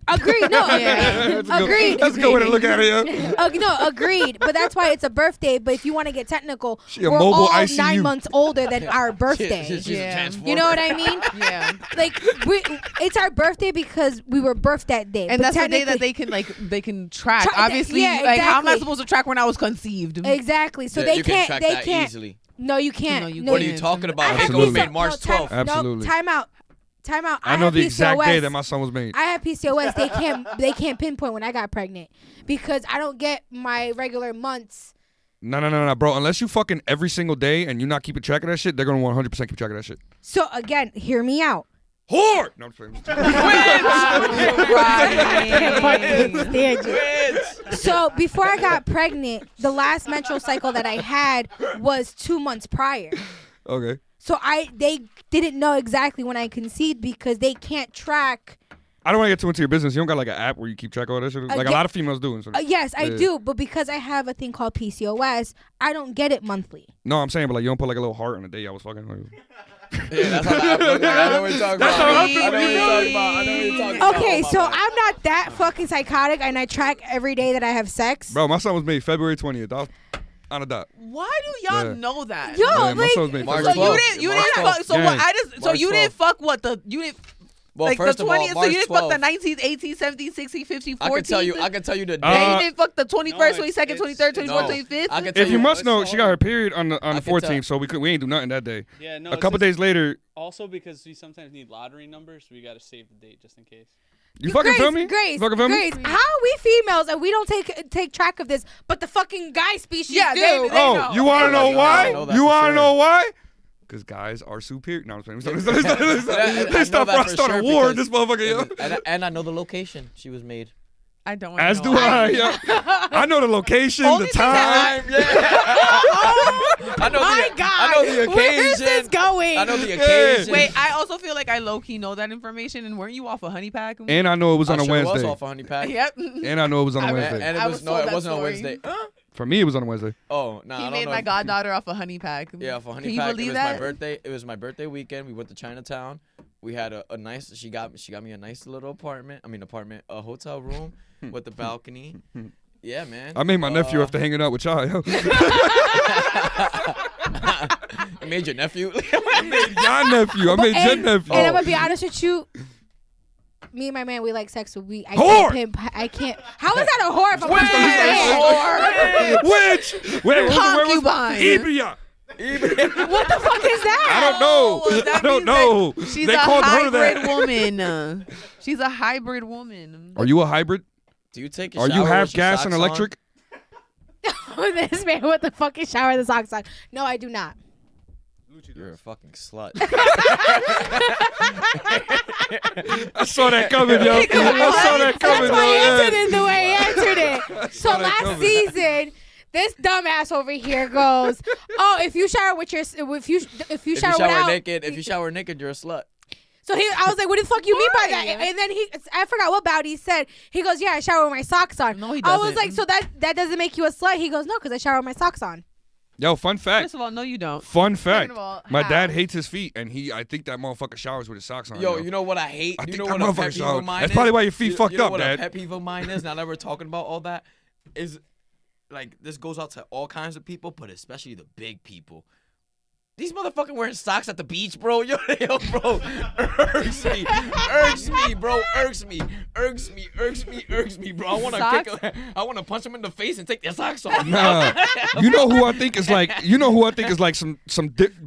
A: Agreed. No. Agreed.
B: That's a good way to look at it. Yeah.
A: No, agreed. But that's why it's a birthday. But if you want to get technical,
B: we're all ICU.
A: 9 months older than our birthday. You know what I mean?
D: Yeah.
A: Like it's our birthday because we were birthed that day.
D: And
A: but
D: that's the day that they can track. Obviously,
A: exactly.
D: How am I supposed to track when I was conceived?
A: Exactly. So they can't.
C: Track
A: they
C: that
A: can't.
C: Easily.
A: No, you can't.
C: No, what are you talking about?
A: It
C: was made March 12th.
B: Absolutely.
A: No, time out.
B: I know the exact day that my son was made.
A: I have PCOS. They can't pinpoint when I got pregnant because I don't get my regular months.
B: No, bro. Unless you fucking every single day and you're not keeping track of that shit, they're gonna 100% keep track of that shit.
A: So again, hear me out.
B: Whore! No, I'm
A: just So before I got pregnant, the last menstrual cycle that I had was 2 months prior.
B: Okay.
A: So they didn't know exactly when I conceived because they can't track.
B: I don't want to get too into your business. You don't got like an app where you keep track of all that shit? Like a lot of females do.
A: Yes, I do. But because I have a thing called PCOS, I don't get it monthly.
B: No, I'm saying, but like you don't put like a little heart on the day I was fucking.
C: Yeah, that's how I look like. I know what you're talking about. I know what you're talking
A: Okay, so I'm not that fucking psychotic, and I track every day that I have sex.
B: Bro, my son was made February 20th. I was on a dot.
D: Why do y'all know that?
A: Yo,
B: my
A: like,
B: son was made
C: March
B: February
C: 12th.
D: you didn't fuck. So what? You didn't fuck what the you didn't.
C: Well,
D: like
C: first
D: the
C: of all,
D: 20th, so
C: March
D: you didn't fuck
C: 12th.
D: the 19th, 18th, 17th, 16th, 15th, 14th.
C: I can tell you the day.
D: Then you didn't fuck the 21st,
F: No,
D: 22nd, 23rd, 24th, 25th.
C: I can tell
B: If you must know,
F: Let's
B: she got her period on the
C: I can
B: 14th,
C: tell.
B: so we ain't do nothing that day.
F: Yeah, no.
B: A couple days later,
F: Also because we sometimes need lottery numbers, we gotta save the date just in case.
B: you fucking feel me?
A: Grace,
B: You fucking feel me?
A: Grace, how are we females and we don't take track of this, but the fucking guy species
D: Yeah,
A: do?
D: they
B: Oh,
D: know.
B: you want to know
C: I
B: why?
C: know that
B: You
C: for
B: want to
C: sure.
B: know why? Because guys are superior. No, I'm saying. They
C: I
B: stop
C: know that
B: before I
C: for
B: start a
C: sure
B: war.
C: because-
B: This motherfucker, yo.
C: And I know the location she was made.
D: I don't.
B: As
D: know.
B: do I. Yeah. I know the location,
D: Only
B: the
D: thing
B: time.
C: Yeah. I know
A: My
C: the.
A: God,
C: I know the occasion.
A: where is this going?
C: I know the occasion.
D: Wait, I also feel like I low key know that information. And weren't you off a honey pack?
B: And I know it was on a
C: I sure was
B: Wednesday.
C: off a honey pack.
D: Yep.
B: And I know it was on a
D: I
B: Wednesday.
C: And
D: I
C: it
D: was
C: was no,
D: told
C: it
D: that
C: wasn't on
D: story.
C: Wednesday.
B: For me, it was on a Wednesday.
C: Oh no,
D: He
C: I don't
D: made
C: know
D: my
C: if-
D: goddaughter off a honey pack.
C: Yeah, for honey
D: Can you
C: pack.
D: believe
C: It was
D: that?
C: my birthday. It was my birthday weekend. We went to Chinatown. We had a nice. She got me a nice little apartment. A hotel room with the balcony. Yeah, man.
B: I made my nephew after hanging out with y'all. Yo.
C: I made your nephew.
B: I made your nephew. I made your nephew.
A: And I'm gonna be honest with you. Me and my man, we like sex, so I
B: Whore!
A: can't pimp. I can't. How is that a whore if I'm
B: Which? Where
D: Concubine.
B: Ibria.
A: What the fuck is that?
B: I don't know.
D: Oh, that
B: I don't
D: means
B: know.
D: She's
B: They
D: a
B: called her
D: hybrid
B: that.
D: woman. She's a hybrid woman.
B: Are you a hybrid?
C: Do you take a
B: Are
C: shower
B: you
C: with
B: half
C: your
B: gas
C: socks
B: and
C: on?
B: electric?
A: This man with the fucking shower and the socks on. No, I do not.
C: You're a fucking slut.
B: I saw that coming, yo. I saw that coming.
A: That's why he
B: yo.
A: answered it the way he answered it. So
B: saw that
A: last
B: coming.
A: season, this dumbass over here goes, "Oh, if you shower with your if you
C: If you
A: shower
C: shower
A: without."
C: naked, you're a slut.
A: So I was like, "What the fuck you mean by that?"
D: Why?
A: And then I forgot what Bowdy said. He goes, "Yeah, I shower with my socks on."
D: No, he
A: I was
D: doesn't.
A: like, "So that doesn't make you a slut?" He goes, "No, because I shower with my socks on."
B: Yo, fun fact.
D: First of all, no, you don't.
B: Fun fact.
D: of all,
B: My
D: how?
B: dad hates his feet, and I think that motherfucker showers with his socks on.
C: Yo, you know what I hate?
B: I
C: You
B: think
C: know
B: that
C: what a
B: motherfucker
C: pet peeve
B: shower.
C: of mine
B: That's
C: is?
B: probably why your feet
C: You
B: fucked
C: know
B: up,
C: what
B: Dad.
C: a pet peeve of mine is? Now that we're talking about all that, is like this goes out to all kinds of people, but especially the big people. These motherfucking wearing socks at the beach, bro. Yo, bro. Irks me, bro. Irks me, bro. I want to I want to punch him in the face and take their socks off.
B: Nah, you know who I think is like some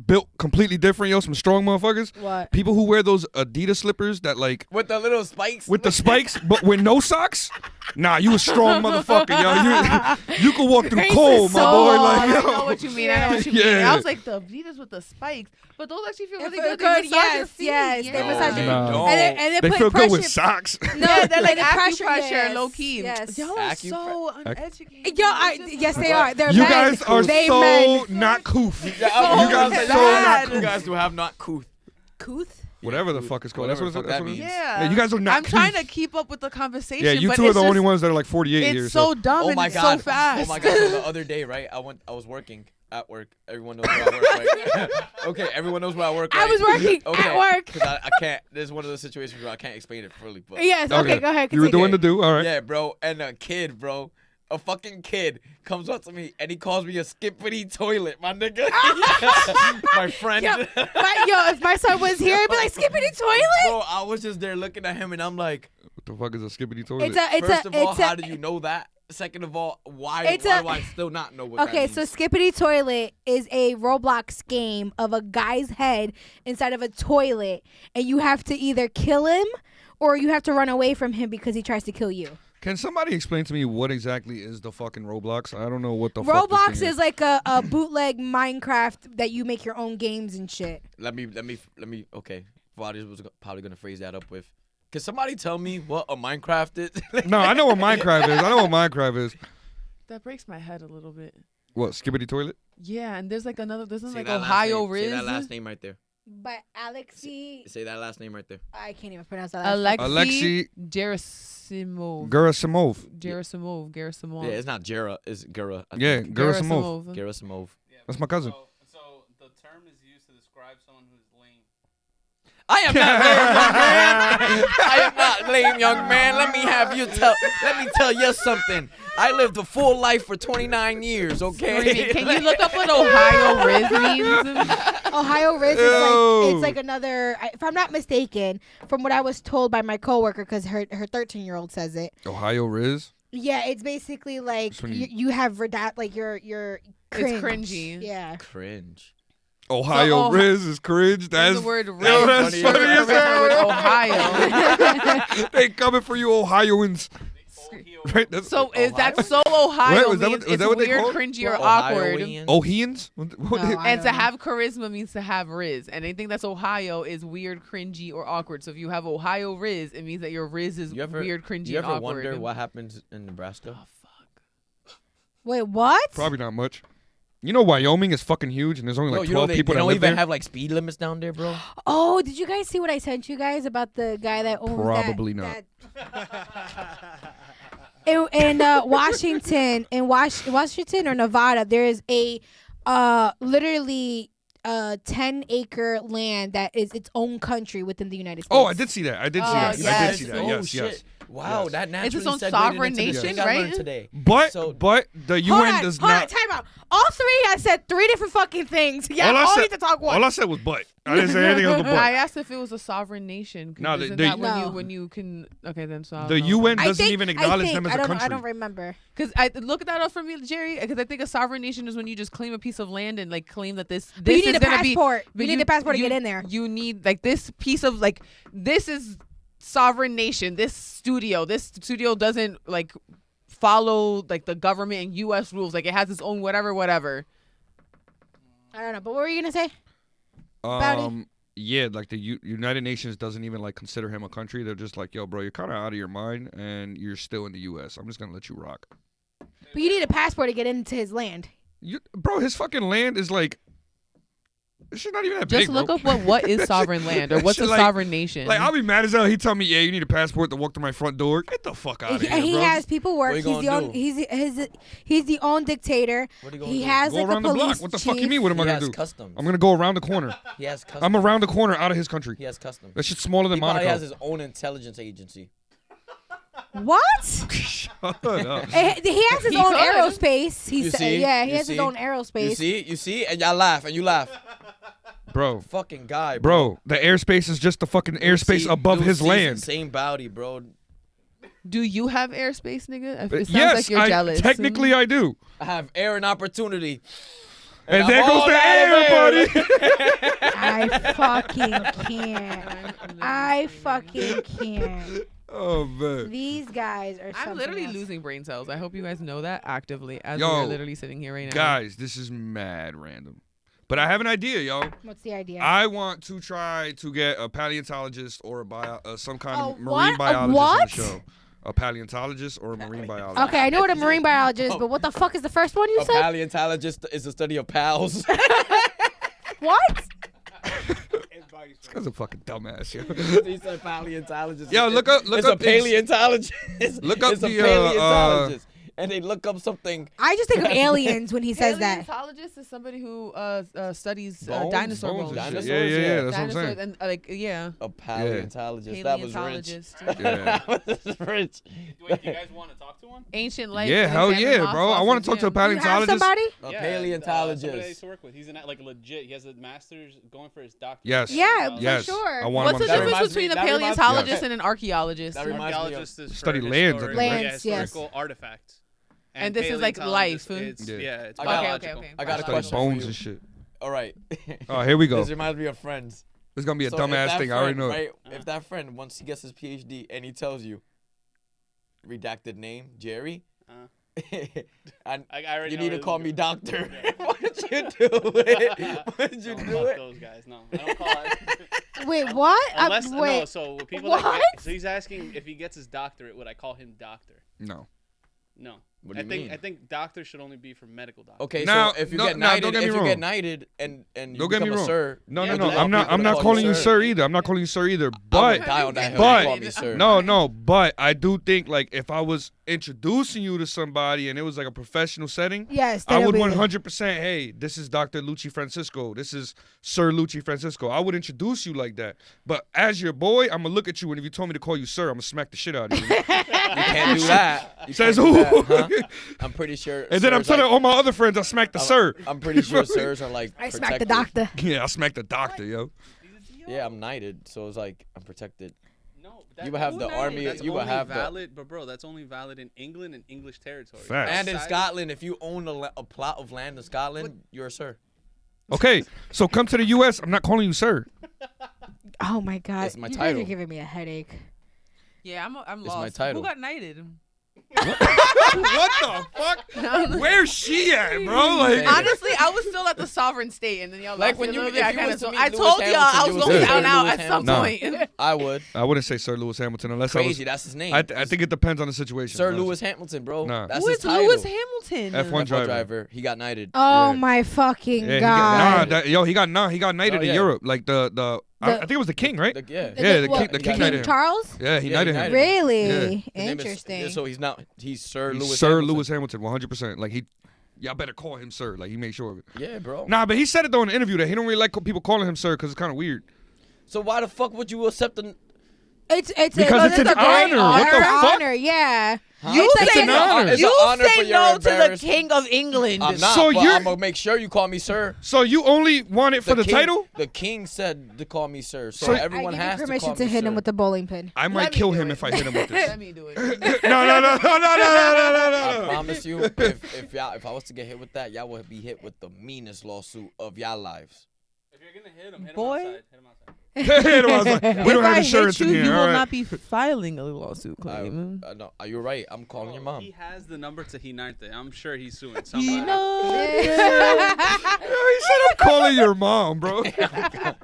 B: built completely different, yo, some strong motherfuckers.
A: What?
B: People who wear those Adidas slippers that like
C: With the little spikes.
B: with the spikes, but with no socks. Nah, you a strong motherfucker, yo. You can walk through
A: Grace
B: cold,
A: is
B: my
A: so
B: boy.
A: hard.
B: Like,
D: I know
B: yo.
D: what you mean. I know what you mean.
B: Yeah.
D: I was like, the Adidas with the spikes. But those actually feel really good. They
A: Good,
D: massage your feet.
A: yes. They
D: Yeah.
A: massage your
B: Nah.
C: No.
A: And they
B: They
A: put
B: feel
A: pressure.
B: good with socks.
A: No,
D: Yeah, they're like
A: the
D: acupressure,
A: yes,
D: low key.
A: Yes.
D: Y'all are so uneducated.
A: Yo, yes, they are. They're
B: You
A: men.
B: guys are
A: They
B: so
A: men.
B: not coof.
C: Yeah, you guys
D: bad.
C: are so not cool. You guys do have not couth.
A: Couth?
B: Whatever the fuck it's called. That's what
C: Whatever the
B: that's
C: fuck
B: what
C: that
B: it is.
C: means.
D: Yeah.
B: Yeah, you guys are not
D: I'm trying
B: couth.
D: to keep up with the conversation.
B: Yeah, you
D: but
B: two are
D: it's
B: the only
D: just-
B: ones that are like 48
D: It's
B: here.
D: so dumb
C: Oh
D: and
C: my
D: it's
C: god.
D: so fast.
C: Oh my god. So the other day, right? I was working at work. Everyone knows where I work, right? Okay, everyone knows where I work.
A: I
C: Right?
A: was working
C: Okay,
A: at work.
C: Because I can't. There's one of those situations where I can't explain it fully. But
A: Yes, okay, go ahead.
B: You were
A: continue.
B: doing the do, all right.
C: yeah, bro. And a kid, bro. A fucking kid comes up to me and he calls me a skippity toilet, my nigga. My friend.
A: Yo, if my son was here, I'd be like, skippity toilet?
C: Bro, I was just there looking at him and I'm like,
B: What the fuck is a skippity toilet?
C: first of all, how do you know that? Second of all, why do I still not know what
A: Okay,
C: that
A: so
C: means?
A: Skippity Toilet is a Roblox game of a guy's head inside of a toilet, and you have to either kill him or you have to run away from him because he tries to kill you.
B: Can somebody explain to me what exactly is the fucking Roblox? I don't know what the fuck
A: Roblox
B: this thing
A: is like a bootleg Minecraft that you make your own games and shit.
C: Let me. Okay, Bowdy was probably gonna phrase that up with. Can somebody tell me what a Minecraft is?
B: No, I know what Minecraft is. I know what Minecraft is.
D: That breaks my head a little bit.
B: What, skippity toilet?
D: Yeah, and there's like another. There's
C: Say
D: like
C: that last
D: Ohio
C: name.
D: Riz.
C: Say that last name right there.
A: But Alexi,
C: Say that last name right there.
A: I can't even pronounce that. last name.
D: Alexi
B: Gerasimov.
D: Gerasimov.
B: Gerasimov.
D: Gerasimov.
C: Yeah, it's not Jera. It's Gera. I
B: Yeah,
C: think.
B: Gerasimov.
C: Gerasimov.
B: That's my cousin.
F: So the term is used to describe someone who's lame.
C: I am not lame, young man. I am not lame, young man. Let me tell you something. I lived a full life for 29 years, okay?
D: Can you look up what Ohio Riz means?
A: Ohio Riz is it's like another, if I'm not mistaken, from what I was told by my coworker, because her 13-year-old says it.
B: Ohio Riz?
A: Yeah, it's basically like you have like you're cringe.
D: It's cringy.
A: Yeah.
C: Cringe.
B: Ohio Riz is cringe. That's
D: the word Riz.
B: That's funny as hell.
D: Ohio.
B: They coming for you, Ohioans. Right?
D: So is that so Ohio
B: What,
D: means it's
B: what
D: weird, cringy, or awkward.
B: Ohians?
D: And to have charisma means to have Riz. And anything that's Ohio is weird, cringy, or awkward. So if you have Ohio Riz, it means that your Riz is weird, cringy, and awkward.
C: You ever wonder what happens in Nebraska?
D: Oh, fuck.
A: Wait, what?
B: Probably not much. You know Wyoming is fucking huge, and there's only like 12 people that live there.
C: They don't even have like speed limits down there, bro.
A: Oh, did you guys see what I sent you guys about the guy that owns
B: Probably not.
A: In Washington, Washington or Nevada, there is a literally 10-acre land that is its own country within the United States.
B: Oh, I did see that. I did see that.
A: Yes.
B: I did see that.
C: Oh,
B: yes,
C: shit.
B: yes.
C: Wow,
B: yes.
C: that naturally
D: It's its own
C: segued
D: sovereign
C: into the
D: nation,
C: thing I
D: right?
C: learned today.
B: But the UN does
A: Hold on,
B: not.
A: time out. All three I said 3 different fucking things. Yeah, all need to talk once.
B: All I said was but. I didn't say anything else but.
D: I asked if it was a sovereign nation.
B: No,
D: isn't
B: they-
D: that
A: No.
D: when you can. Okay, then so.
B: The UN doesn't even acknowledge them as a country.
A: I don't remember.
D: Because I look that up for me, Jerry. Because I think a sovereign nation is when you just claim a piece of land and like claim that this.
A: But you need
D: is
A: a
D: gonna
A: passport.
D: Be,
A: You need a passport to get in there.
D: You need like this piece of like this is sovereign nation. This studio doesn't like follow like the government and U.S. rules. Like it has its own whatever.
A: I don't know, but what were you gonna say? Bowdy?
B: Yeah, like the United Nations doesn't even like consider him a country. They're just like, yo, bro, you're kind of out of your mind, and you're still in the U.S. I'm just gonna let you rock.
A: But you need a passport to get into his land.
B: Bro, his fucking land is like. This shit not even that
D: Just
B: big,
D: look
B: bro.
D: up what is sovereign land or what's a sovereign nation.
B: Like I'll be mad as hell. He tell me, yeah, you need a passport to walk to my front door. Get the fuck out of here,
A: He
B: bro.
A: has people work.
C: What are you
A: He's the own dictator.
C: What are you gonna
A: He
C: do?
A: has
B: Go
A: like
B: around
A: a
B: the
A: police
B: block. What the fuck you
A: chief.
B: mean? What am I
C: He
B: gonna
C: has
B: do?
C: customs.
B: I'm gonna go around the corner.
C: He has customs.
B: I'm around the corner out of his country.
C: He has customs.
B: That shit's smaller than
C: He probably
B: Monaco.
C: has his own intelligence agency.
A: What?
B: Shut up.
A: He has his own aerospace.
C: You see?
A: He
C: You
A: has his
C: see?
A: own aerospace.
C: You see, and y'all laugh, and you laugh.
B: Bro,
C: Fucking guy,
B: bro, the airspace is just the fucking airspace above his land.
C: Same Bowdy, bro.
D: Do you have airspace, nigga? It sounds
B: Yes,
D: like you're jealous.
B: technically I do.
C: I have air and opportunity.
B: And
C: I'm
B: there goes
C: all
B: the
C: out
B: air,
C: of
B: buddy.
A: I fucking can't. I fucking can't.
B: Oh man.
A: These guys are.
D: I'm
A: something
D: literally
A: else.
D: losing brain cells. I hope you guys know that actively as
B: Yo,
D: we're literally sitting here right now.
B: Guys, this is mad random. But I have an idea, yo.
A: What's the idea?
B: I want to try to get a paleontologist or some kind of marine
A: what?
B: biologist
A: What?
B: on the show. A paleontologist or a marine biologist.
A: Okay, I know what a marine biologist is, but what the fuck is the first one you
C: A
A: said?
C: paleontologist is the study of pals.
A: What?
B: This guy's a fucking dumbass, yo.
C: He said paleontologist.
B: Yo, look up
C: It's a
B: these-
C: paleontologist.
B: Look up
C: it's a
B: the,
C: paleontologist. And they look up something.
A: I just think of aliens when he says that.
D: Paleontologist is somebody who studies
C: Bones?
D: dinosaur
B: Bones
D: bones.
B: and shit.
C: Dinosaurs,
B: Yeah, that's what I'm
D: Dinosaurs
B: saying.
D: and like yeah.
C: A paleontologist. That was rich.
D: Paleontologist.
B: Yeah.
C: That was rich.
F: Wait, do you guys want to talk to one?
D: Ancient life.
B: Yeah,
D: and
B: hell
D: examine
B: yeah,
D: lost
B: bro. I want to talk to a
A: You have
B: paleontologist.
A: somebody?
C: A
F: Somebody I
C: paleontologist.
F: used to work with. He's like legit. He has a master's going for his doctorate.
B: Yes.
A: Yeah, for
B: Yes.
A: sure.
B: I want
D: What's the
B: him on the
C: That
B: show.
D: difference
C: reminds me-
D: between a
C: that reminds me-
D: paleontologist and an archaeologist?
C: That reminds me of-
F: Archaeologist is
B: Study
F: for
B: lands, I think.
A: Lands, yes.
F: historical artifacts.
D: And this is like
F: paleontologist,
D: life.
F: It's,
B: Yeah.
F: yeah, it's
C: I got-
F: biological.
D: okay.
C: I got a
D: Study
C: question
B: Bones
C: for you.
B: and shit.
C: All right.
B: Oh, here we go.
C: This reminds me of Friends.
B: It's gonna be a
C: So if
B: dumbass
C: that
B: thing. I already
C: friend,
B: know.
C: Right? If that friend, once he gets his PhD and he tells you, redacted name, Jerry, and
F: I already
C: you
F: know
C: need to
F: where
C: call
F: this
C: me
F: is
C: doctor.
F: Yeah.
C: Why did you do it? Why did you
F: going.
C: do
F: Fuck
C: it?
F: those guys. No, I don't call it.
A: Wait, what?
F: Unless
A: wait.
F: no. So people
A: What?
F: that get, so he's asking if he gets his doctorate, would I call him doctor?
B: No.
F: No.
C: What do you mean?
F: I think doctor should only be for medical doctors.
C: Okay,
B: Now,
C: so if you
B: no,
C: get
B: no,
C: knighted,
B: don't get me
C: if you
B: wrong.
C: get knighted and you
B: Don't get me
C: become a
B: wrong.
C: sir.
B: No,
F: Yeah,
B: no, no.
F: but
B: I'm not calling you sir either. I'm not calling you sir either. But
C: die on that hill.
B: but-
C: You call me sir.
B: no. But I do think like if I was introducing you to somebody and it was like a professional setting,
A: Yes,
B: I would
A: that'll be-
B: 100%. Hey, this is Dr. Luchi Francisco. This is Sir Luchi Francisco. I would introduce you like that. But as your boy, I'm gonna look at you and if you told me to call you sir, I'm gonna smack the shit out of you.
C: You can't do that. You
B: Says
C: can't do
B: who?
C: that, huh? I'm pretty sure.
B: And then I'm
C: sirs,
B: telling
C: like,
B: all my other friends I smacked the sir.
C: I'm pretty sure sirs are like.
A: I smacked the
C: protected.
A: doctor.
B: Yeah, I smacked the doctor, yo.
C: Yeah, I'm knighted, so it's like I'm protected.
F: No,
C: You would have the army.
F: That's
C: You would
F: only
C: have
F: valid, but bro, that's only valid in England and English territory.
B: Facts.
C: And in
F: Outside-
C: Scotland, if you own a plot of land in Scotland, you're a sir.
B: Okay, so come to the U.S. I'm not calling you sir.
A: Oh my god,
C: It's my
A: you
C: title.
A: guys are giving me a headache.
D: Yeah, I'm
C: It's
D: lost.
C: my title.
D: Who got knighted?
B: What the fuck? Where's she at, bro? Like,
D: Honestly, I was still at the sovereign state, and then y'all
C: Like
D: lost
C: when
D: me a
C: you-
D: little bit.
C: if
D: I
C: you
D: kinda
C: was to
D: told-
C: meet
D: I
C: Lewis
D: told y'all I
C: Hamilton,
D: was
C: you
D: going
C: was
D: down
C: Sir
D: out
C: Lewis
D: at some
C: Hamilton.
D: point.
C: I would.
B: I wouldn't say Sir Lewis Hamilton unless I was.
C: Crazy, that's his name.
B: I think it depends on the situation.
C: Sir
B: honestly.
C: Lewis Hamilton, bro.
B: Nah.
C: That's
D: Who
C: his
D: is
C: title.
D: Lewis Hamilton?
B: F1
C: F1
B: driver.
C: He got knighted.
A: Oh
B: Yeah.
A: my fucking
B: Yeah, he
A: god.
B: got, he got knighted
C: Oh,
B: in
C: yeah.
B: Europe. Like I think it was the king, right?
C: Yeah.
B: Yeah, the
A: What,
B: king
C: King
B: knighted him.
A: Charles?
B: Yeah, he
C: Yeah,
B: knighted
C: he
B: him.
C: knighted him.
A: Really?
B: Yeah.
C: His name is-
A: Interesting.
C: so he's Sir
B: He's
C: Lewis
B: Sir
C: Hamilton.
B: Lewis Hamilton, 100%. Like y'all better call him sir. Like he made sure of it.
C: Yeah, bro.
B: Nah, but he said it though in the interview that he don't really like people calling him sir because it's kind of weird.
C: So why the fuck would you accept the?
A: It's
B: Because it's an
A: a great
B: honor. What the fuck?
A: honor, yeah.
D: You
B: It's
D: say
B: an
D: no.
B: honor.
C: It's
D: You
C: an honor for
D: say
C: your
D: no to the
C: embarrassment.
D: King of England.
C: I'm not.
B: So
C: but
B: you're-
C: I'm gonna make sure you call me sir.
B: So you only want it for the
C: king,
B: title?
C: The king said to call me sir, so
B: So-
C: everyone
A: I give
C: has
A: you permission
C: to call
A: to
C: me
A: hit
C: sir.
A: him with the bowling pin.
B: I might
D: Let me
B: kill
D: do
B: him
D: it.
B: if I hit him with
D: Let
B: this.
D: me do it.
C: I promise you, if I was to get hit with that, y'all would be hit with the meanest lawsuit of y'all lives.
F: If you're gonna hit him,
D: Boy.
F: hit him outside.
B: I was like, we don't have insurance in here.
D: you
B: all
D: will
B: right?
D: not be filing a lawsuit claim.
C: No, you're right. I'm calling your mom.
F: He has the number to Hinarte. I'm sure he's suing
D: He
F: somebody.
B: He said I'm calling your mom, bro.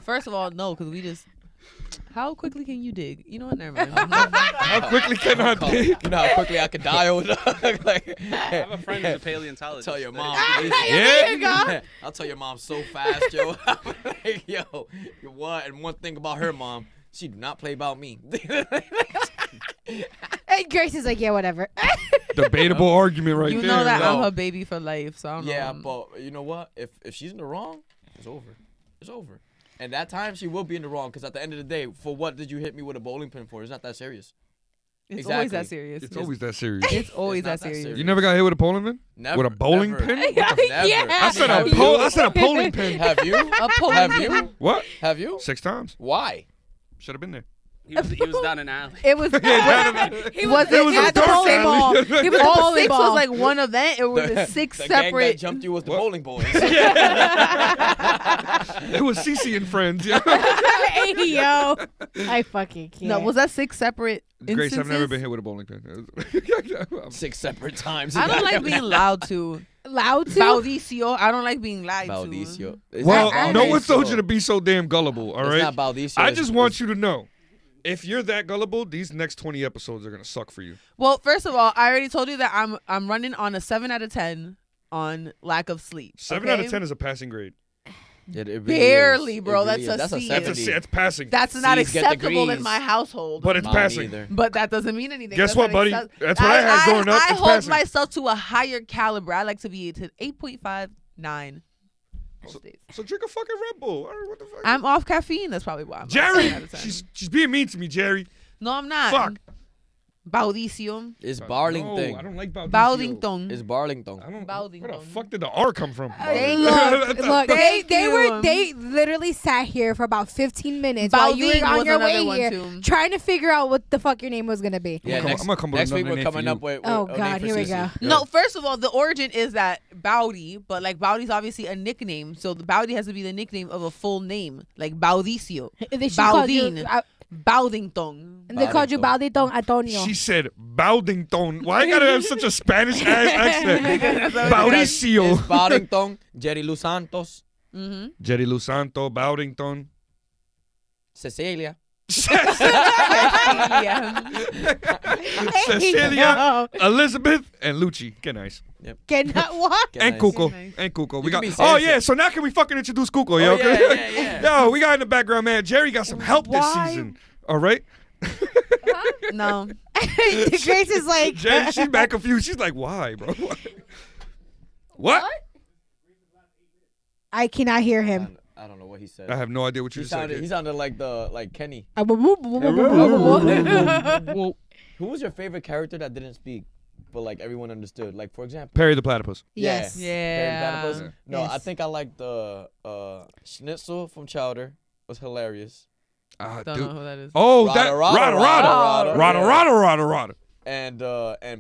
D: First of all, no, because we just. How quickly can you dig? You know what? Never mind.
B: How quickly can I dig?
C: You know how quickly I could die over
F: I have a friend who's a paleontologist.
C: Tell your
F: that
C: mom.
B: Yeah.
C: I'll tell your mom so fast, yo. I'm like, yo, what? And one thing about her mom, she do not play about me.
A: And Grace is like, yeah, whatever.
B: Debatable argument right
D: You
B: there.
D: know that I'm
C: No.
D: her baby for life, so I don't
C: Yeah,
D: know.
C: but you know what? If she's in the wrong, it's over. It's over. And that time she will be in the wrong because at the end of the day, for what did you hit me with a bowling pin for? It's not that serious.
D: It's always
C: exactly.
D: that serious.
B: It's always that serious.
D: It's always
C: not
D: that
C: that
D: serious.
C: serious.
B: You never got hit with a bowling pin?
C: Never.
B: With a bowling
C: never,
B: pin?
C: Never.
A: Yeah.
B: I said
C: Have
B: a
C: you?
B: bowling pin.
C: Have you?
D: A pole.
C: Have you?
B: What?
C: Have you?
B: 6 times.
C: Why?
B: Should have been there.
F: He was down an alley.
D: It was.
A: Was
D: Was
B: It was
D: it
B: a
D: at the
B: dark
D: bowling
B: alley.
D: ball?
A: He was a
D: All
A: bowling
D: 6
A: ball.
D: was like one event. It was the 6
C: The gang that
D: separate.
C: jumped you was the
B: What?
C: bowling boys.
B: It was Ceecee and friends. Yeah.
A: Hey, yo. I fucking can't.
D: No, was that 6 separate
B: Grace,
D: instances?
B: I've never been hit with a bowling pin.
C: 6 separate times.
D: I don't like being loud to.
A: loud to?
D: Baudicio. I don't like being lied
C: Baudicio.
D: to.
C: It's
B: Well,
C: not
B: no one
C: Baudicio.
B: told you to be so damn gullible, all
C: It's
B: right?
C: not Baudicio.
B: I
C: it's-
B: just want you to know, if you're that gullible, these next 20 episodes are going to suck for you.
D: Well, first of all, I already told you that I'm running on a 7 out of 10 on lack of sleep.
B: 7
D: okay?
B: out of 10 is a passing grade.
C: It really
D: Barely,
C: is.
D: bro.
C: It really
D: That's a
C: is.
D: C.
C: That's a
B: It's
C: 70.
B: it's passing.
D: That's not
C: C's get
D: acceptable in
C: degrees.
D: my household.
B: But it's
C: Mine
B: passing.
C: either.
D: But that doesn't mean anything.
B: Guess
D: That's
B: what,
D: not
B: buddy?
D: accept-
B: That's what I had growing up.
D: I
B: It's
D: hold
B: passing.
D: myself to a higher caliber. I like to be to 8.5, 9.
B: So drink a fucking Red Bull. All right, what the fuck?
D: I'm off caffeine. That's probably why. I'm
B: Jerry!
D: 7 out of 10.
B: She's being mean to me, Jerry.
D: No, I'm not.
B: Fuck.
D: Baudicio.
C: It's
B: No,
C: Barlington.
B: I don't like Bowdy.
D: Bowdington.
C: It's Barlington.
B: I don't.
D: Bowdington.
B: Where the fuck did the R come from?
A: Look,
D: Thank
A: they
D: you.
A: they literally sat here for about 15 minutes while you
D: Bowding
A: were on
D: was
A: your
D: another
A: way
D: one
A: here
D: too.
A: trying to figure out what the fuck your name was gonna be.
C: Yeah,
B: I'm
C: next,
B: gonna come with
C: next week
B: another
C: we're
B: name for
C: coming
B: you.
C: up with
A: Oh,
C: a name
A: God,
C: for
A: here we
C: Ceecee.
A: go.
D: No, first of all, the origin is that Bowdy, but like Bowdy's obviously a nickname, so the Bowdy has to be the nickname of a full name, like Baudicio,
A: They called you,
D: Bowding, Bowdington.
A: and they called you Baldito Antonio.
B: She said Bowdington. Why you gotta have such a Spanish ass accent?
C: It's
B: Mauricio.
C: Barlington, Jerry Luz Santos,
D: Mm-hmm.
B: Jerry Lusanto, Bowdington.
C: Cecilia.
D: Yeah.
B: Cecilia, Elizabeth, and Luchi. Get nice.
C: Yep.
A: Get what?
B: And
C: nice.
B: Cuco.
D: Nice.
B: And Cuco. We
C: You
B: got.
C: can be
B: Oh
C: Sansa.
B: yeah. So now can we fucking introduce Cuco, yo?
C: Oh, yeah.
B: Yo, we got in the background, man. Jerry got some help this
A: Why?
B: season. All right.
D: No.
A: Grace is like.
B: Jerry, she's back confused. She's like, why, bro? What?
A: I cannot hear him.
C: I don't know what he said.
B: I have no idea what you
C: He
B: just said.
C: sounded like Kenny.
A: Who
C: Who was your favorite character that didn't speak, but like everyone understood? Like for example.
B: Perry the Platypus.
A: Yes.
C: Perry
D: Yeah.
C: Platypus? No, I
A: Yes.
C: think I like the Schnitzel from Chowder. Was hilarious.
D: Don't know who that is.
B: Oh,
C: Rada,
B: that
C: Rada,
B: Rada.
C: Rada. And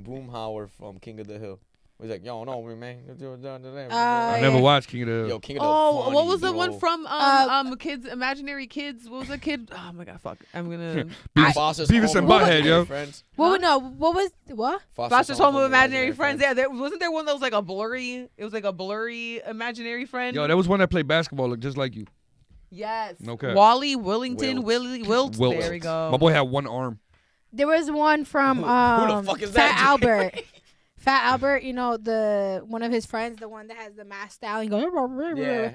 C: Boomhauer from King of the Hill. He's like, yo, no, man.
B: I never watched King of the Hill.
C: Yo, King of the Hill.
D: Oh,
C: funny,
D: what was the
C: bro.
D: one from kids, imaginary kids? What was the kid? Oh my god, fuck! I'm gonna.
B: Beavis and Butthead, yo.
C: Friends.
A: Well, no. What was what?
D: Foster's Home of Imaginary Friends. Yeah, wasn't there one that was like a blurry? It was like a blurry imaginary friend.
B: Yo, there was one that played basketball, looked just like you.
D: Yes.
B: Okay.
D: Wally Willington,
C: Wilts.
D: Wilts. There we go.
B: My boy had one arm.
A: There was one from
C: Who the fuck is
A: Fat
C: that?
A: Albert. Fat Albert, you know, the one of his friends, the one that has the mask style and goes.
C: Yeah.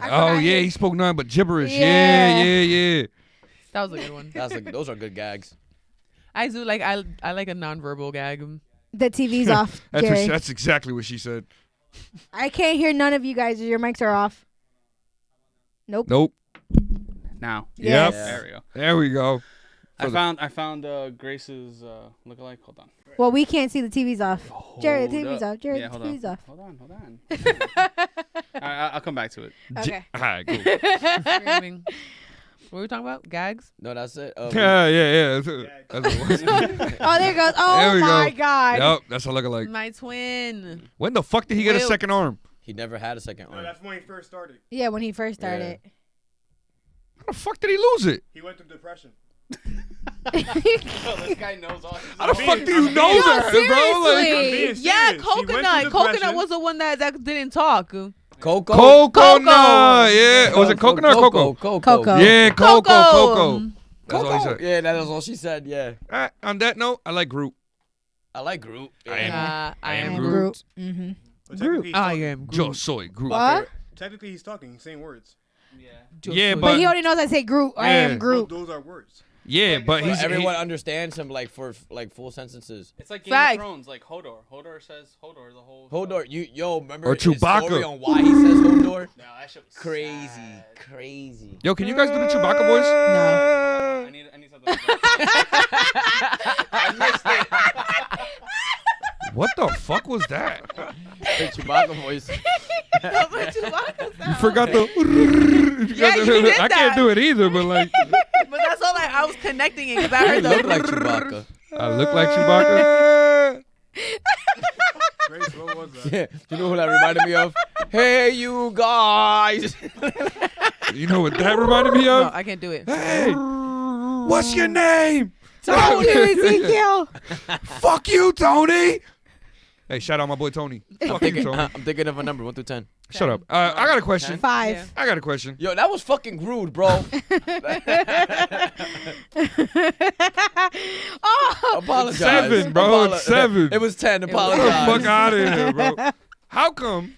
A: I
B: Oh
A: forgot
B: yeah,
A: his-
B: he spoke nothing but gibberish.
A: Yeah.
B: Yeah.
D: That was a good one.
C: Those are good gags.
D: I do like I like a nonverbal gag.
A: The TV's off, Jerry.
B: That's exactly what she said.
A: I can't hear none of you guys. Your mics are off. Nope.
B: Nope.
F: Now.
A: Yes.
C: Yeah.
F: There we go.
B: There we go.
F: I found Grace's lookalike. Hold on.
A: Well, we can't see the TV's off. Jerry, the
F: Hold
A: TV's
F: up.
A: off. Jerry,
F: Yeah,
A: the
F: hold on.
A: TV's off.
F: Hold on. I'll come back to it.
A: Okay.
B: All right, cool.
D: Screaming. What were we talking about? Gags?
C: No, that's it.
B: Yeah. That's what it was.
A: Oh, there it goes. Oh
B: There we
A: my
B: go.
A: God.
B: Yup, that's a lookalike.
D: My twin.
B: When the fuck did he get a
D: Wilt.
B: second arm?
C: He never had a second
E: No,
C: arm.
E: that's when he first started.
A: Yeah, when he first started.
B: How the fuck did he lose it?
E: He went through depression.
F: This guy knows all.
B: How the fuck do you know that, bro? Like,
E: I'm being
D: Yeah,
E: serious. He went through
D: Coconut. Coconut
E: depression.
D: was the one that didn't talk.
C: Coco.
B: Coconut. Yeah. Was it coconut or cocoa?
A: Coco.
B: Yeah, Coco.
D: Coco.
B: That's all he said.
C: Yeah, that is all she said. Yeah.
B: On that note, I like Groot.
C: I like Groot.
B: I am-
D: I
B: am
D: am
B: Groot.
D: Groot.
A: Mm-hmm.
E: But technically he's
D: I
E: talking.
D: am
B: Yo
D: Groot.
B: soy Groot.
A: What?
E: Technically, he's talking. Same words.
B: Yeah,
A: But
B: but
A: he only knows I say Groot. I am
B: Yeah.
A: Groot.
E: Those are words.
B: yeah, but he's
C: Everyone understands him like for like full sentences.
F: It's like Game
D: Facts.
F: of Thrones, like Hodor. Hodor says Hodor the whole.
C: Hodor, remember
B: Or
C: his
B: Chewbacca.
C: story on why he says Hodor?
F: No, that shit was
C: Crazy,
F: sad.
C: crazy.
B: Yo, can you guys do the Chewbacca voice?
A: No.
F: I need something. I missed it.
B: What the fuck was that?
C: The Chewbacca voice.
B: You forgot the.
D: Yeah, you did
B: I
D: that.
B: can't do it either, but like,
D: But that's all I was connecting it because I
C: He
D: heard
C: looked like
D: the.
C: Chewbacca.
B: I look like Chewbacca.
E: Grace, what was that?
C: Yeah, you know who that reminded me of? Hey, you guys.
B: You know what that reminded me
D: No,
B: of?
D: I can't do it.
B: Hey, what's your name?
A: Tony Ezekiel.
B: Fuck you, Tony. Hey, shout out my boy Tony. Fuck you, Tony.
C: I'm thinking of a number 1 through 10.
B: Shut up. I got a question.
A: 5.
D: Yeah.
B: I got a question.
C: Yo, that was fucking rude, bro.
A: Oh,
C: Apologize.
B: 7, bro. It's 7.
C: It was 10.
B: Get the
C: Apologize.
B: fuck out of here, bro. How come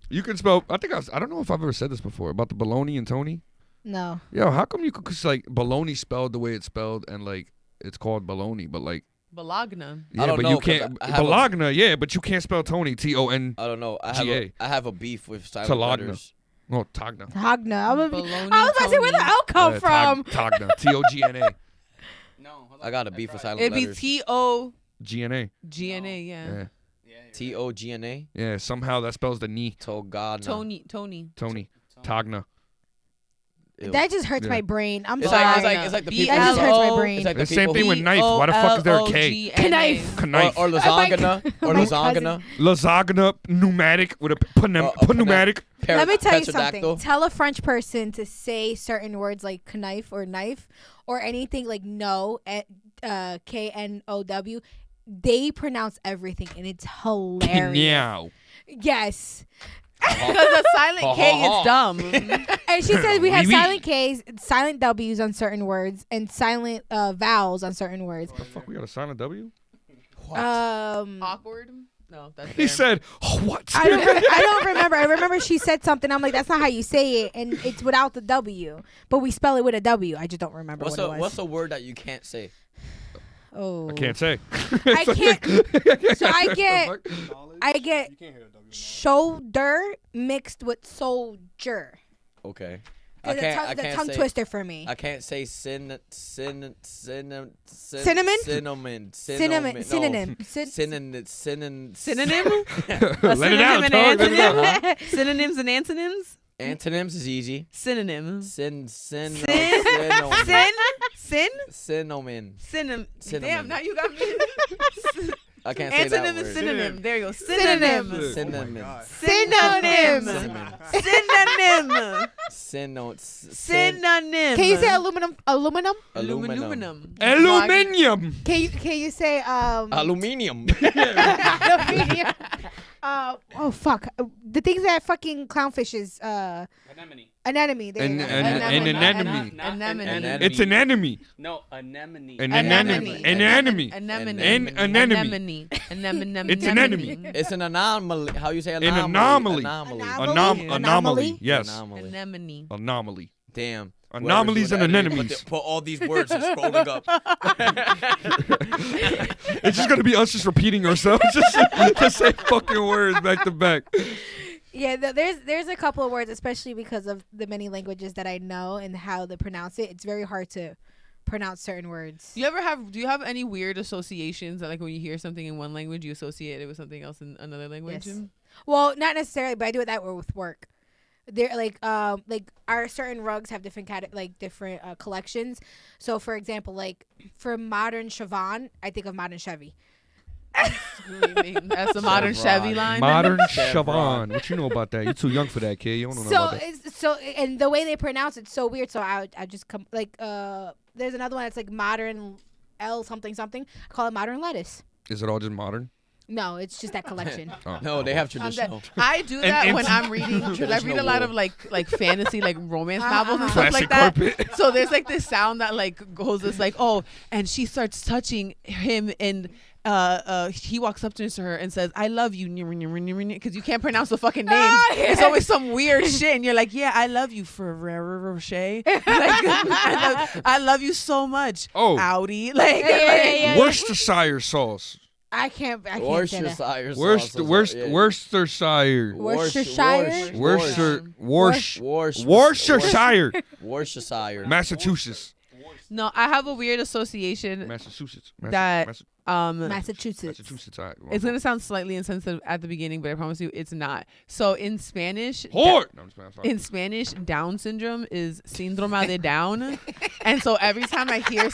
B: you can spell? I don't know if I've ever said this before about the baloney and Tony.
A: no.
B: Yo, how come you could, cause like baloney spelled the way it's spelled and like it's called baloney, but like
D: Bologna.
B: yeah,
C: don't
B: but
C: know,
B: you
C: 'cause
B: can't
C: I have a-
B: Bologna, yeah, but you can't spell Tony Ton.
C: I don't know. I
B: GA.
C: have a beef with silent
B: Talagna.
C: letters.
B: No, Togna.
A: Hogna. I was
D: Bologna,
A: about to say where the
D: Tony.
A: L come from.
B: Togna. Togna.
F: No, hold on.
C: I got a beef with silent
D: It'd be
C: letters.
B: GNA.
D: T-O-G-N-A, yeah.
B: Yeah.
C: T-O-G-N-A.
B: Yeah. Somehow that spells the knee.
C: Togana.
D: Tony.
B: Tony. Togna.
C: Ew.
A: That just hurts
B: Yeah.
A: my brain. I'm
C: It's
A: sorry.
C: like it's like the people.
A: That just hurts my brain.
C: It's like the
B: The same
C: people
B: thing
C: who-
B: with knife. Why the fuck is there a K?
A: Knife.
B: Knife.
C: Or lasagna. Or
A: my
C: lasagna.
B: Lasagna. Pneumatic with a pneumatic.
A: Let me tell you
C: Pterodactyl.
A: something. Tell a French person to say certain words like knife or knife or anything like no, K-N-O-W. They pronounce everything and it's hilarious.
B: Meow.
A: Yes.
D: Because the silent K is dumb.
A: And she says we have silent Ks, silent Ws on certain words, and silent vowels on certain words.
B: What the fuck? We got a silent W?
C: What?
D: Awkward? No, that's
B: He said, what?
A: I don't remember. I remember she said something. I'm like, that's not how you say it, and it's without the W, but we spell it with a W. I just don't remember what it was.
C: What's a word that you can't say?
B: I can't say.
A: I can't. So I get shoulder mixed with soldier.
C: Okay.
A: The tongue twister for me.
C: I can't say cinnamon.
A: Synonym.
C: Synonym.
B: Let it out, dog.
D: Synonyms and antonyms.
C: Antonyms is easy.
D: Synonyms.
C: Synonym.
D: Damn, now you got me.
C: I can't say that word.
D: Antonym and synonym. There you go. Synonym.
C: Synonym.
A: Synonym.
D: Synonym.
A: Can you say aluminum?
D: Aluminium.
A: Can you say
C: Aluminium.
A: aluminium? Oh fuck! The things that fucking clownfishes. Anemone.
B: An anemone. It's an enemy.
F: No, anemone.
B: An anemone. An enemy.
D: Anemone.
B: It's an enemy.
C: It's an anomaly. How you say
B: An
C: anomaly?
B: anomaly. Yes.
D: Anemone.
B: Anomaly.
C: Damn.
B: Anomalies and anemones.
C: Put all these words and scrolling up.
B: It's just gonna be us just repeating ourselves, just to say fucking words back to back.
A: Yeah, there's a couple of words, especially because of the many languages that I know and how they pronounce it. It's very hard to pronounce certain words.
D: Do you have any weird associations that, like, when you hear something in one language, you associate it with something else in another language?
A: Yes. Well, not necessarily, but I do it that way with work. They're like our certain rugs have different different collections. So for example, like for modern Siobhan, I think of modern Chevy.
D: That's the modern Chevy line.
B: Modern Siobhan. What you know about that? You're too young for that, kid. You don't know about that.
A: And the way they pronounce it's so weird. So I just come there's another one that's like modern L something. I call it modern lettuce.
B: Is it all just modern?
A: No, it's just that collection.
C: No, they have traditional.
D: I do that when I'm reading. Because I read a lot of like fantasy, like romance novels and stuff like that.
B: Carpet.
D: So there's like this sound that like goes this like, oh, and she starts touching him and he walks up to her and says, I love you, because you can't pronounce the fucking name. It's always some weird shit and you're like, yeah, I love you, Ferrero Rocher. I love you so much. Audi.
B: Worcestershire sauce.
A: I can't
B: Worcestershire.
A: Worcestershire.
B: Worcestershire. Massachusetts.
D: No, I have a weird association.
B: Massachusetts.
D: Massachusetts.
A: Massachusetts.
D: It's gonna sound slightly insensitive at the beginning, but I promise you, it's not. So in Spanish, Down syndrome is síndrome de Down, and so every time I hear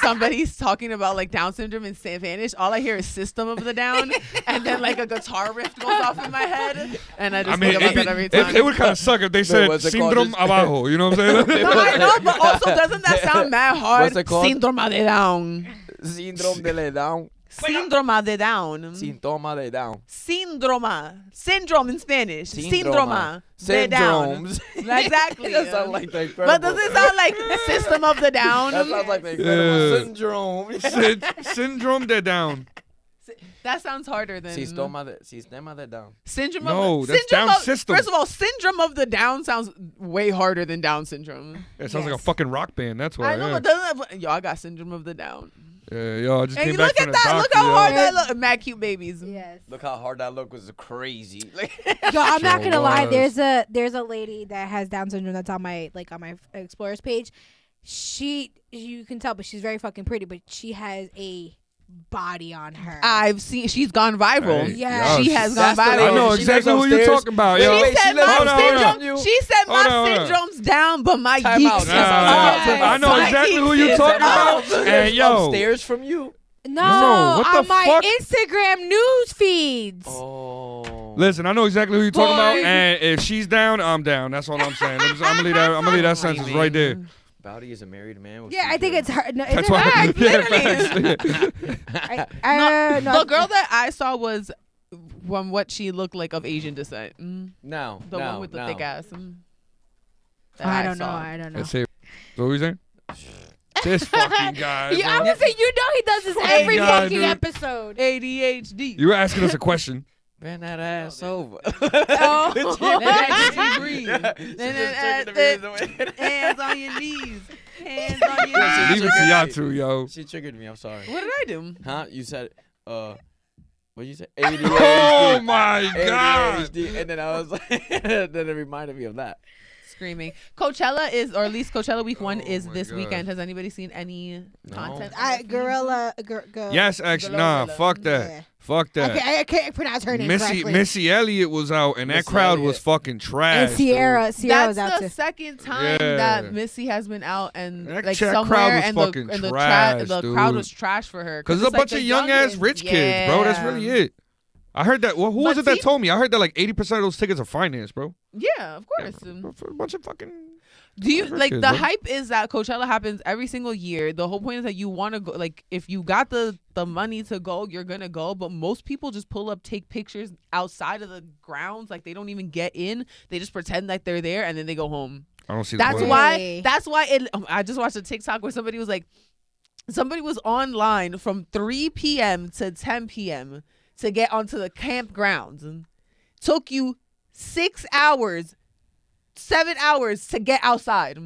D: somebody's talking about like Down syndrome in Spanish, all I hear is System of the Down, and then like a guitar riff goes off in my head, and I just think about that every time.
B: It would kind of suck if they said síndrome abajo. You know what I'm saying?
D: No, I know, but also doesn't that sound mad hard?
C: What's it called?
D: Síndrome de Down.
C: Síndrome de Down.
D: Síndrome de Down.
C: Síntoma de Down.
D: Syndrome in Spanish. Síndrome de Down. Exactly.
C: That sounds like the Incredible.
D: But does it sound like System of the Down?
C: That sounds like the Incredible Syndrome.
B: Syndrome de Down.
D: That sounds harder than
C: Sistema de Down.
D: Syndrome.
B: No, that's Down system.
D: First of all, Syndrome of the Down sounds way harder than Down syndrome.
B: It sounds like a fucking rock band. That's why.
D: I know, but doesn't I got Syndrome of the Down.
B: Yeah, yo, I just
D: and
B: came back from the doctor.
D: Look how hard that look. Mad cute babies.
A: Yes.
C: Look how hard that look was crazy.
A: Yo, I'm not gonna lie. There's a lady that has Down syndrome that's on my Explorers page. You can tell, but she's very fucking pretty. But she has a body on her.
D: I've seen. She's gone viral.
A: Yeah,
D: she has gone viral.
B: I know exactly who you're talking about. Yo.
D: She said my syndrome's down, but my geeks is up.
B: I know exactly who you're talking about. And yo,
C: upstairs from you.
A: No,
B: what the
A: on my
B: fuck?
A: Instagram news feeds.
C: Oh.
B: Listen, I know exactly who you're talking about, and if she's down, I'm down. That's all I'm saying. I'm gonna leave that sentence right there.
C: Bowdy is a married man.
A: Yeah, I think it's her. No,
B: That's
A: it's
B: why.
A: her.
D: The girl that I saw was From what she looked like of Asian descent.
C: No.
D: The one with the thick ass.
A: I don't know.
B: Let's say, what were you saying? This fucking guy.
A: I would say he does this every fucking episode.
D: ADHD.
B: You were asking us a question.
C: Bend that ass over.
D: Breathe. Hands on your knees. Hands on your knees.
B: Leave it to y'all two, yo.
C: She triggered me. I'm sorry.
D: What did I do?
C: Huh? You said, what did you say? ADHD.
B: Oh my God.
C: ADHD. And then I was like, then it reminded me of that.
D: Screaming. Coachella is, or at least Coachella week 1 is this weekend. Has anybody seen any content?
B: Yes, actually, nah, fuck that.
A: Yeah.
B: Fuck that.
A: I can't pronounce her name correctly.
B: Missy Elliott was out, and that crowd was fucking trash.
A: And Sierra was out
D: That's the
A: too.
D: second time that Missy has been out, and
B: That
D: like
B: crowd
D: somewhere,
B: was
D: and
B: fucking
D: the
B: trash,
D: crowd
B: dude.
D: was trash for her.
B: Because there's a bunch of young ass rich kids, bro. That's really it. I heard that. Well, who was it that told me? I heard that like 80% of those tickets are financed, bro.
D: Yeah, of course.
B: For a bunch of fucking.
D: Do you like
B: kids,
D: the
B: bro.
D: hype is that Coachella happens every single year. The whole point is that you want to go. Like, if you got the money to go, you're gonna go. But most people just pull up, take pictures outside of the grounds. Like, they don't even get in. They just pretend like they're there, and then they go home.
B: I don't see.
D: That's
B: the point.
D: why. That's why. I just watched a TikTok where somebody was like, somebody was online from 3 p.m. to 10 p.m. to get onto the campgrounds, and took you 6 hours. 7 hours to get outside.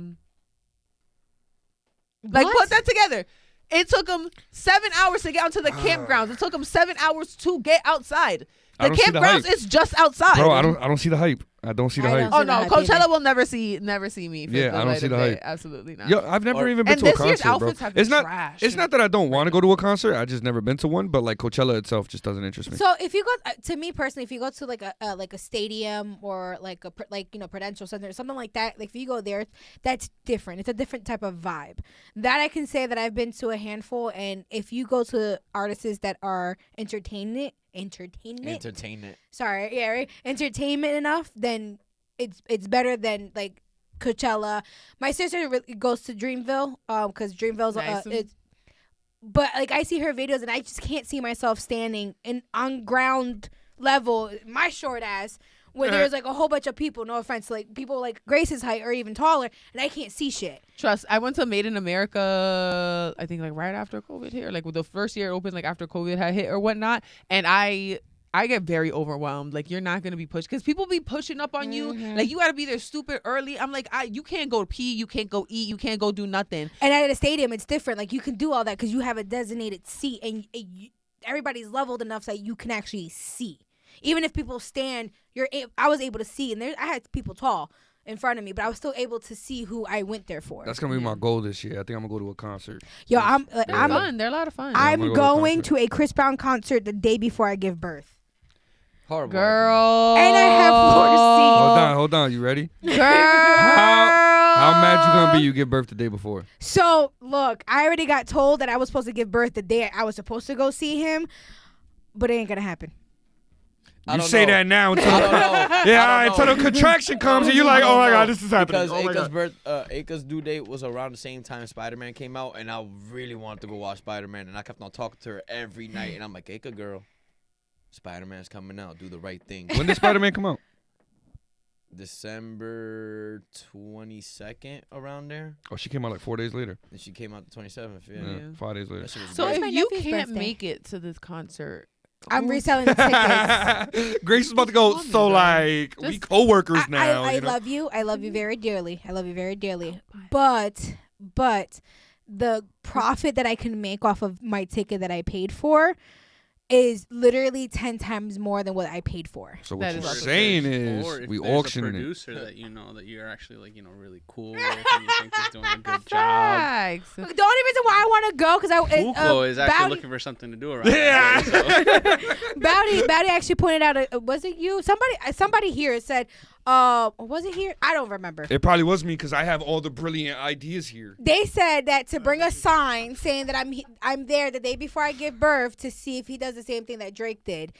D: Like, put that together. It took them 7 hours to get onto the campgrounds. It took them 7 hours to get outside. The campgrounds is just outside.
B: Bro, I don't see the hype. I don't see the hype.
D: Oh no, Coachella will never see me.
B: Yeah, I don't see the hype.
D: Absolutely not.
B: Yo, I've never even been to a concert,
D: year's
B: bro.
D: outfits have been trash.
B: It's not that I don't want to go to a concert. I just never been to one. But like Coachella itself just doesn't interest me.
A: So if you go, to me personally, if you go to like a stadium or like a Prudential Center, something like that, like if you go there, that's different. It's a different type of vibe. That I can say that I've been to a handful. And if you go to artists that are entertainment. Sorry, yeah, right. Entertainment enough, then it's better than like Coachella. My sister really goes to Dreamville, because Dreamville's it's. But like I see her videos and I just can't see myself standing on ground level, my short ass, where there's like a whole bunch of people. No offense, like people like Grace's height or even taller, and I can't see shit.
D: Trust. I went to Made in America, I think like right after COVID hit, or like the first year it opened, like after COVID had hit or whatnot, and I get very overwhelmed. Like, you're not gonna be pushed because people be pushing up on you. Like, you gotta be there stupid early. I'm like, you can't go pee, you can't go eat, you can't go do nothing.
A: And at a stadium, it's different. Like, you can do all that because you have a designated seat, and everybody's leveled enough so that you can actually see. Even if people stand, I was able to see, and I had people tall in front of me, but I was still able to see who I went there for.
B: That's gonna be my goal this year. I think I'm gonna go to a concert.
A: Yo,
D: I'm fun. They're a lot of fun.
A: I'm going to a Chris Brown concert the day before I give birth.
C: Horrible.
D: Girl.
A: And I have floor seats.
B: Hold on. You ready?
A: Girl.
B: How mad you gonna be you give birth the day before?
A: So, look, I already got told that I was supposed to give birth the day I was supposed to go see him, but it ain't gonna happen.
B: You say that now until until the contraction comes and you're like, oh my God, this is happening.
C: Because Aka's due date was around the same time Spider-Man came out, and I really wanted to go watch Spider-Man, and I kept on talking to her every night, and I'm like, Aka girl, Spider-Man's coming out, do the right thing.
B: When did Spider-Man come out?
C: December 22nd, around there.
B: Oh, she came out like 4 days later.
C: And she came out the 27th.
B: Yeah. 5 days later.
D: So
A: It's
D: if
A: my
D: you
A: nephew's
D: can't
A: birthday.
D: make it to this concert,
A: I'm reselling the tickets.
B: Grace is about to go. So like, we co-workers now.
A: I love you. I love you very dearly. But the profit that I can make off of my ticket that I paid for is literally 10 times more than what I paid for.
B: So what you're saying is we auctioning it.
F: Producer that you know that you're actually like really cool with, and you think is doing a good job.
A: The only reason why I want to go because
F: Fuko is actually looking for something to do around.
B: Yeah.
A: Bowdy actually pointed out. Was it you? Somebody here said. Was it here? I don't remember.
B: It probably was me because I have all the brilliant ideas here.
A: They said that to bring a sign saying that I'm there the day before I give birth to see if he does the same thing that Drake did.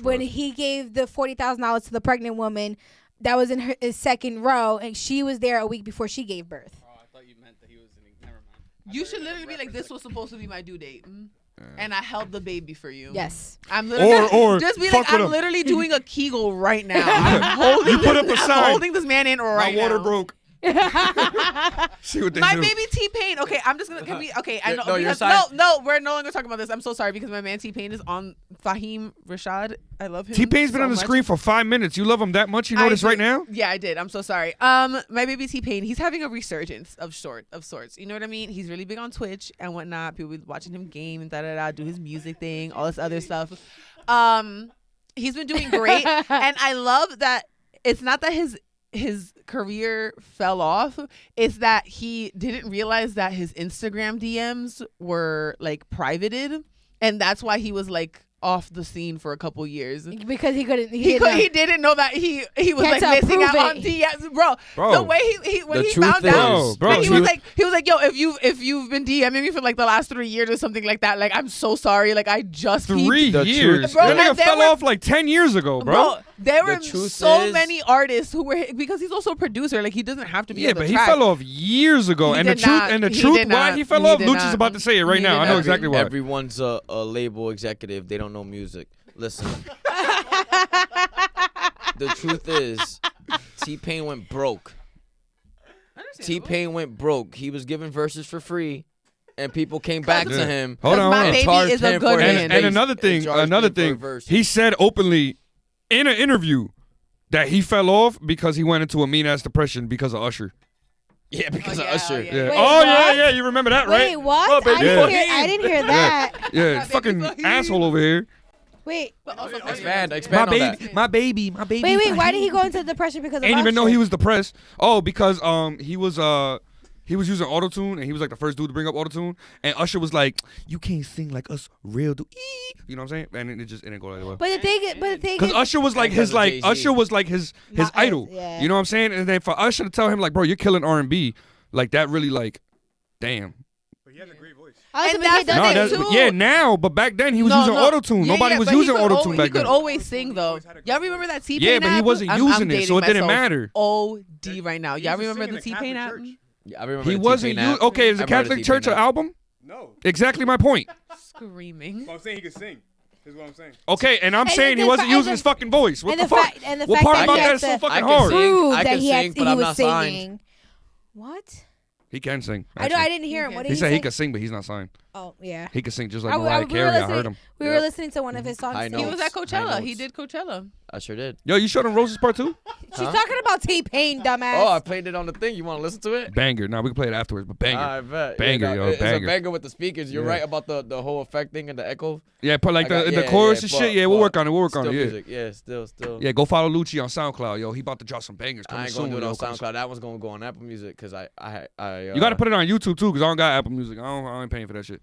A: When he gave the $40,000 to the pregnant woman that was in his second row, and she was there a week before she gave birth.
F: Oh, I thought you meant that he was in. Never mind.
D: You should literally be like, this was supposed to be my due date. And I held the baby for you.
A: Yes.
D: I'm literally
B: or
D: just be like, I'm literally doing a Kegel right now. I'm holding.
B: You put up a sign.
D: I'm holding this man in right now.
B: My water broke. See what they
D: my
B: do.
D: baby T-Pain. Okay, I'm just gonna. Can we? Okay, I know.
C: No,
D: Because, we're no longer talking about this. I'm so sorry because my man T-Pain is on Fahim Rashad. I love him.
B: T-Pain's been
D: so
B: on the
D: much.
B: screen for 5 minutes. You love him that much? You know this right now?
D: Yeah, I did. I'm so sorry. My baby T-Pain, he's having a resurgence of sorts. You know what I mean? He's really big on Twitch and whatnot. People be watching him game and do his music thing, all this other stuff. He's been doing great, and I love that. It's not that his career fell off. It's that he didn't realize that his Instagram DMs were like privated, and that's why he was like off the scene for a couple years
A: Because he couldn't.
D: He didn't know that he was like missing out on DMs, bro. The way he when he found out, he was like, yo, if you've been DMing me for like the last 3 years or something like that, like I'm so sorry, like I just
B: 3 years,
D: bro.
B: That nigga fell off like 10 years ago, bro.
D: There were so many artists who were because he's also a producer, like he doesn't have to be.
B: Yeah, but he fell off years ago, and the truth, why he fell off, Luchi's about to say it right now. I know exactly why.
C: Everyone's a label executive. They don't know music. Listen. The truth is, T-Pain went broke. T-Pain went broke. He was giving verses for free, and people came back to him.
B: Hold on.
D: My baby is a good man.
B: And another thing, he said openly in an interview that he fell off because he went into a mean-ass depression because of Usher.
C: Yeah, because of Usher.
B: Yeah.
A: Wait,
B: Yeah. You remember that, right?
A: Wait, what?
B: Oh, baby.
A: I didn't hear that.
B: Yeah, fucking asshole over here.
A: Wait.
C: Expand on that.
B: My baby.
A: Wait. Why did he go into depression because of
B: Ain't even know
A: Usher?
B: he was depressed. Oh, because he was using autotune, and he was like the first dude to bring up autotune, and Usher was like, "You can't sing like us real dude." You know what I'm saying? And it didn't go that way.
A: But the thing
B: because
A: is,
B: Usher was like his idol.
A: Yeah.
B: You know what I'm saying? And then for Usher to tell him like, "Bro, you're killing R&B," like that really like, damn.
E: But he has a great voice.
B: Now, but back then he was using autotune. Nobody was using autotune back then.
D: He could always sing though. Y'all remember that T-Pain app?
B: Yeah, but he wasn't using it, so it didn't matter.
D: OD right now. Y'all remember the T-Pain app?
C: Yeah, I remember
B: he wasn't using. Okay, is the Catholic Church an album?
E: No.
B: Exactly my point.
D: Screaming.
E: Well, I'm saying he could sing. Is what I'm saying.
B: Okay, and I'm saying he wasn't using his fucking voice. What the fuck?
A: And the
B: what
A: fact
B: part
A: that
B: about
A: he
B: that
A: had
B: is so
A: to
B: fucking hard?
A: prove
C: I
A: that
C: can
A: he
C: sing, but I'm
A: was
C: not
A: singing.
C: signed.
A: What?
B: He can sing.
A: I didn't hear him. What did
B: he
A: he
B: said
A: say?
B: he could sing, but he's not signed.
A: Oh yeah.
B: He could sing just like Mariah Carey. I heard him.
A: We were listening to one of his songs.
C: I know.
D: He was at Coachella. He did Coachella.
C: I sure did.
B: Yo, you showed him Rose's part 2?
A: She's talking about T-Pain, dumbass.
C: Oh, I played it on the thing. You want to listen to it?
B: Banger. Now we can play it afterwards, but banger.
C: I bet.
B: Banger,
C: It's
B: banger.
C: a banger with the speakers. You're right about the whole effect thing and the echo.
B: Yeah, put like the chorus and shit. Yeah, we'll work on it. We'll work on it. Yeah.
C: Music. Yeah, still.
B: Yeah, go follow Luchi on SoundCloud, yo. He about to drop some bangers.
C: I ain't gonna do it on SoundCloud. That one's gonna go on Apple Music because
B: you gotta put it on YouTube too, because I don't got Apple Music. I ain't paying for that shit.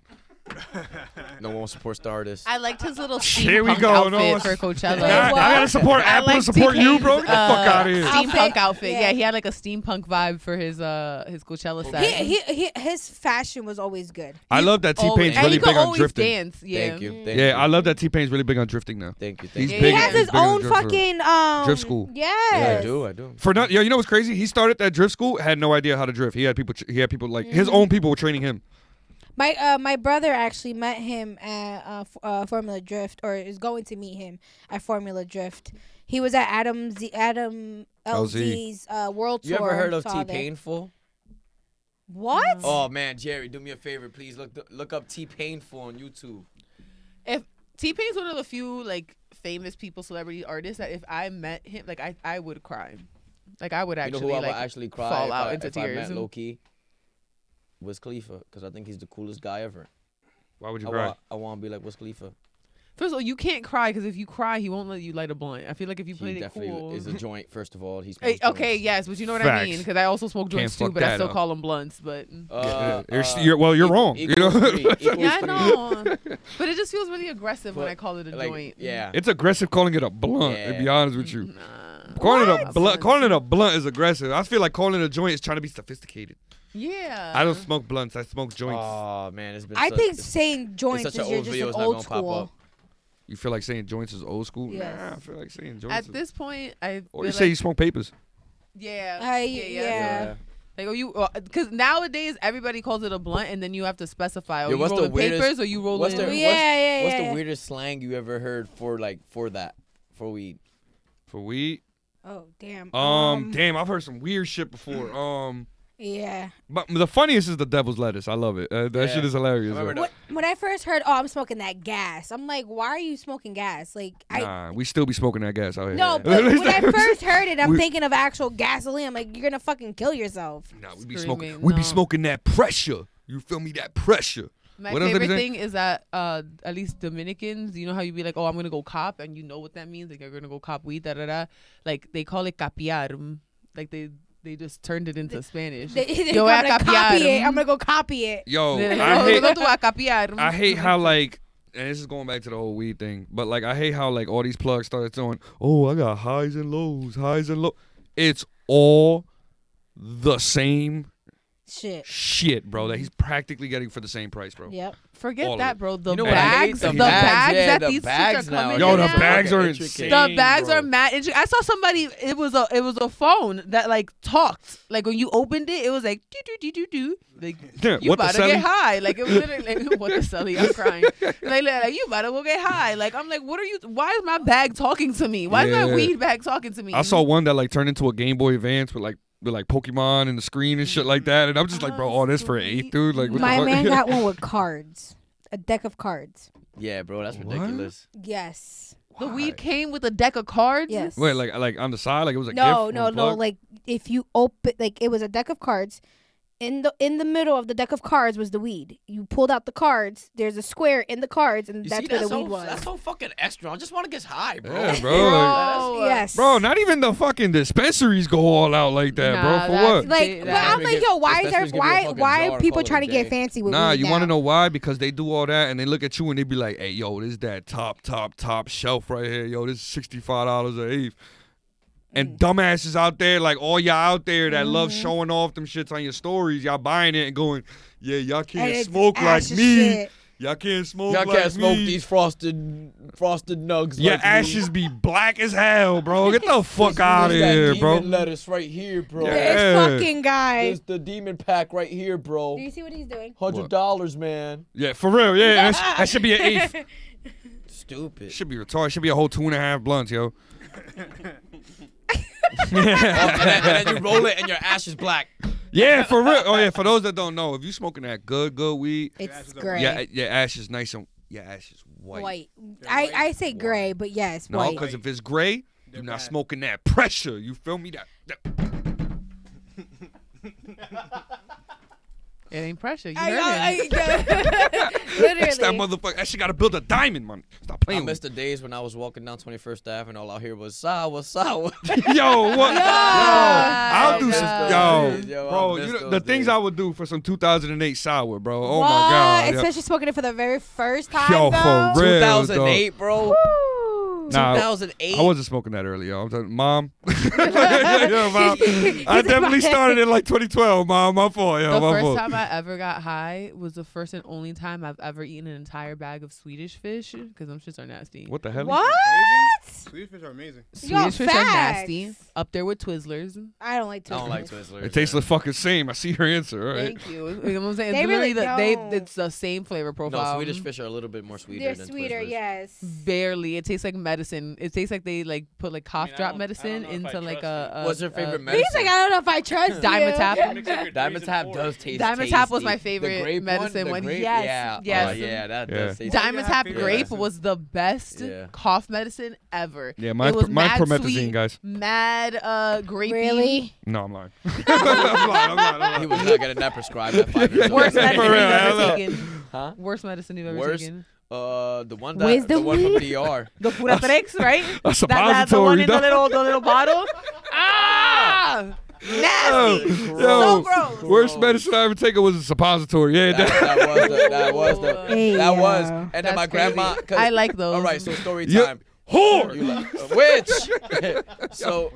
C: No one supports the artist.
D: I liked his little
B: Here we
D: steampunk
B: go.
D: outfit for Coachella.
B: I gotta support Apple to support you, bro. Get the fuck out of here.
D: Steampunk outfit. Yeah, he had like a steampunk vibe for his Coachella set.
A: His fashion was always good.
B: I love that T-Pain's really big on drifting.
D: Dance. Yeah.
C: Thank you.
B: Yeah, I love that T-Pain's really big on drifting now.
C: Thank you.
B: He's
A: He
B: big.
A: has his own fucking
B: drift school.
A: Yes.
C: I do.
B: Yo, you know what's crazy? He started that drift school, had no idea how to drift. He had people like his own people were training him.
A: My brother actually met him at Formula Drift, or is going to meet him at Formula Drift. He was at Adam LZ's world tour.
C: You ever heard of T-Painful?
A: What?
C: Oh man, Jerry, do me a favor, please look up T-Painful on YouTube.
D: If T-Pain's one of the few like famous people, celebrity artists that if I met him, like I would cry. Like I would actually,
C: you know who
D: like,
C: I would actually cry
D: fall out into tears.
C: I met low key? Wiz Khalifa, because I think he's the coolest guy ever.
B: Why would you cry?
C: I want to be like Wiz Khalifa.
D: First of all, you can't cry because if you cry, he won't let you light a blunt. I feel like if you played
C: He
D: it
C: definitely
D: cool.
C: is a joint. First of all, he's
D: okay, yes, but you know what I mean, because I also smoke joints too, but I still call them blunts. But
B: you're wrong. You know,
D: yeah, I know, but it just feels really aggressive when I call it a joint.
C: Yeah,
B: it's aggressive calling it a blunt. To be honest with you, calling it a blunt is aggressive. I feel like calling it a joint is trying to be sophisticated.
D: Yeah.
B: I don't smoke blunts. I smoke joints.
C: Oh man, it's been.
A: I think saying joints is
C: old
A: just
C: video,
A: an old school.
B: You feel like saying joints is old school?
A: Yes.
B: Nah, I feel like saying joints.
D: At this point,
B: Or you say you smoke papers.
D: Yeah.
A: Yeah.
D: Like, because nowadays everybody calls it a blunt, and then you have to specify.
C: Yo,
D: you
C: what's
D: roll
C: the
D: in
C: weirdest-
D: papers or you roll
C: What's
D: in.
C: the
A: Yeah.
C: what's the weirdest slang you ever heard for weed?
B: For weed?
A: Oh damn.
B: Damn, I've heard some weird shit before.
A: Yeah.
B: But the funniest is the devil's lettuce. I love it. That shit is hilarious.
A: When I first heard, I'm smoking that gas, I'm like, why are you smoking gas? Like,
B: we still be smoking that gas out here.
A: No, but when I first heard it, I'm thinking of actual gasoline. I'm like, you're gonna fucking kill yourself.
B: Nah, we be smoking. We be smoking that pressure. You feel me? That pressure.
D: My favorite thing is that at least Dominicans, you know how you be like, oh, I'm gonna go cop, and you know what that means, like you're gonna go cop weed, Like they call it capiar, like they just turned it into Spanish.
A: Yo, I'm gonna copy it. I'm gonna go copy it.
B: Yo, I hate how like, and this is going back to the whole weed thing, but like I hate how like all these plugs started throwing, oh, I got highs and lows. It's all the same shit, bro, that he's practically getting for the same price, bro.
A: Yep.
D: Forget that, bro. The
C: bags
D: that these shits are coming in.
B: Yo, the bags are insane.
D: The bags
B: bro.
D: are mad. I saw somebody. It was a phone that like talked. Like when you opened it, it was like do. Like you about to get high. Like it was literally like, what the celly? I'm crying. Like you about to go get high. Like I'm like, what are you? Why is my bag talking to me? Why is my weed bag talking to me?
B: I saw one that like turned into a Game Boy Advance with like Pokemon and the screen and shit like that, and I'm just like, bro, all this for an eighth, dude. Like, what
A: my
B: the fuck?
A: man got one with cards, a deck of cards.
C: Yeah, bro, that's ridiculous.
A: Yes.
D: The weed came with a deck of cards.
A: Yes.
B: Wait, like on the side, like it was a gift.
A: No. Like if you open, like it was a deck of cards. In the middle of the deck of cards was the weed. You pulled out the cards. There's a square in the cards, and that's where the weed was.
C: That's so fucking extra. I just want to get high, bro.
B: Yeah, bro.
A: Yes.
B: Bro, not even the fucking dispensaries go all out like that, bro. For what?
A: Like, but I'm like, yo, why are people trying to get fancy with weed?
B: Nah, you want to know why? Because they do all that, and they look at you and they be like, hey, yo, this is that top shelf right here. Yo, this is $65 an eighth. And dumbasses out there, like all y'all out there that love showing off them shits on your stories, y'all buying it and going, yeah, y'all can't smoke like me. Shit. Y'all can't smoke like me.
C: Y'all can't smoke these frosted nugs.
B: Your
C: like
B: ashes be black as hell, bro. Get the fuck out of here, bro.
C: Demon lettuce right here, bro.
B: Yeah.
A: This fucking guy.
C: There's the demon pack right here, bro.
A: Do you see what he's doing?
C: $100, man.
B: Yeah, for real. Yeah, that should be an eighth.
C: Stupid.
B: Should be retarded. Should be a whole 2.5 blunts, yo.
C: and then you roll it and your ash is black.
B: Yeah, for real. Oh yeah, for those that don't know, if you smoking that good weed,
A: it's gray.
B: Yeah, your ash is nice and your ash is white.
A: White. I say gray, but yes,
B: no,
A: white.
B: because if it's gray, you're not smoking that pressure. You feel me? That.
D: It ain't pressure. You heard him.
A: Literally.
B: That's that motherfucker. That shit got to build a diamond, man. Stop playing.
C: I missed the days when I was walking down 21st Ave and all out here was sour.
B: Yo, what? Yo, I'll do some. Yo, bro, the things I would do for some 2008 sour, bro. Oh my god.
A: Especially smoking it for the very first time.
B: Yo,
A: though.
B: for real.
C: 2008, bro.
A: Woo.
B: Nah,
C: 2008.
B: I wasn't smoking that early, yo. I'm telling Mom. Mom. I definitely started in like 2012, Mom. My fault, yo.
D: The
B: my
D: first
B: fault.
D: time I ever got high was the first and only time I've ever eaten an entire bag of Swedish fish, because them shits are nasty.
B: What the hell?
A: What?
E: Swedish fish are amazing.
D: Swedish fish are nasty. Up there with Twizzlers.
A: I don't like Twizzlers.
C: I don't like Twizzlers.
B: It tastes the fucking same. I see your answer, all right?
D: Thank you. You know what I'm saying?
A: They really
D: it's the same flavor profile.
C: No, Swedish fish are a little bit more sweeter
A: They're
C: than
A: sweeter,
C: Twizzlers.
A: yes.
D: Barely. It tastes like medicine. It tastes like they like put like cough drop medicine into like a.
C: What's your favorite medicine?
A: He's like, I don't know if I trust
D: Dimetapp.
C: Dimetapp does taste
D: Dimetapp was
C: tasty.
D: my favorite medicine when
C: grape?
D: yes,
C: Yeah.
D: yes.
C: Oh, yeah, that does taste
D: Dimetapp grape was the best cough medicine ever.
B: Yeah, mine's promethazine, guys.
D: Mad grapey.
A: Really?
B: No, I'm lying. I'm lying.
C: He was not getting that prescribed at 5 years old.
D: Worst medicine
B: For real,
D: you've ever
B: hello.
D: taken.
C: Huh?
D: Worst medicine you've ever
C: Worst?
D: taken.
C: The one
A: Where's
C: that
A: the
C: one from
A: weed?
C: DR.
D: The Puratrix, right?
B: A
D: The
B: suppository,
D: one in the
B: dog.
D: little bottle. Ah! Nasty.
B: Yo,
D: So gross.
B: worst medicine I ever taken was a suppository. Yeah,
C: That was. And then
A: That's
C: my grandma.
A: crazy.
C: 'cause-
D: I like those.
C: All right, so story
B: Yeah.
C: time.
B: whore.
C: You like which? so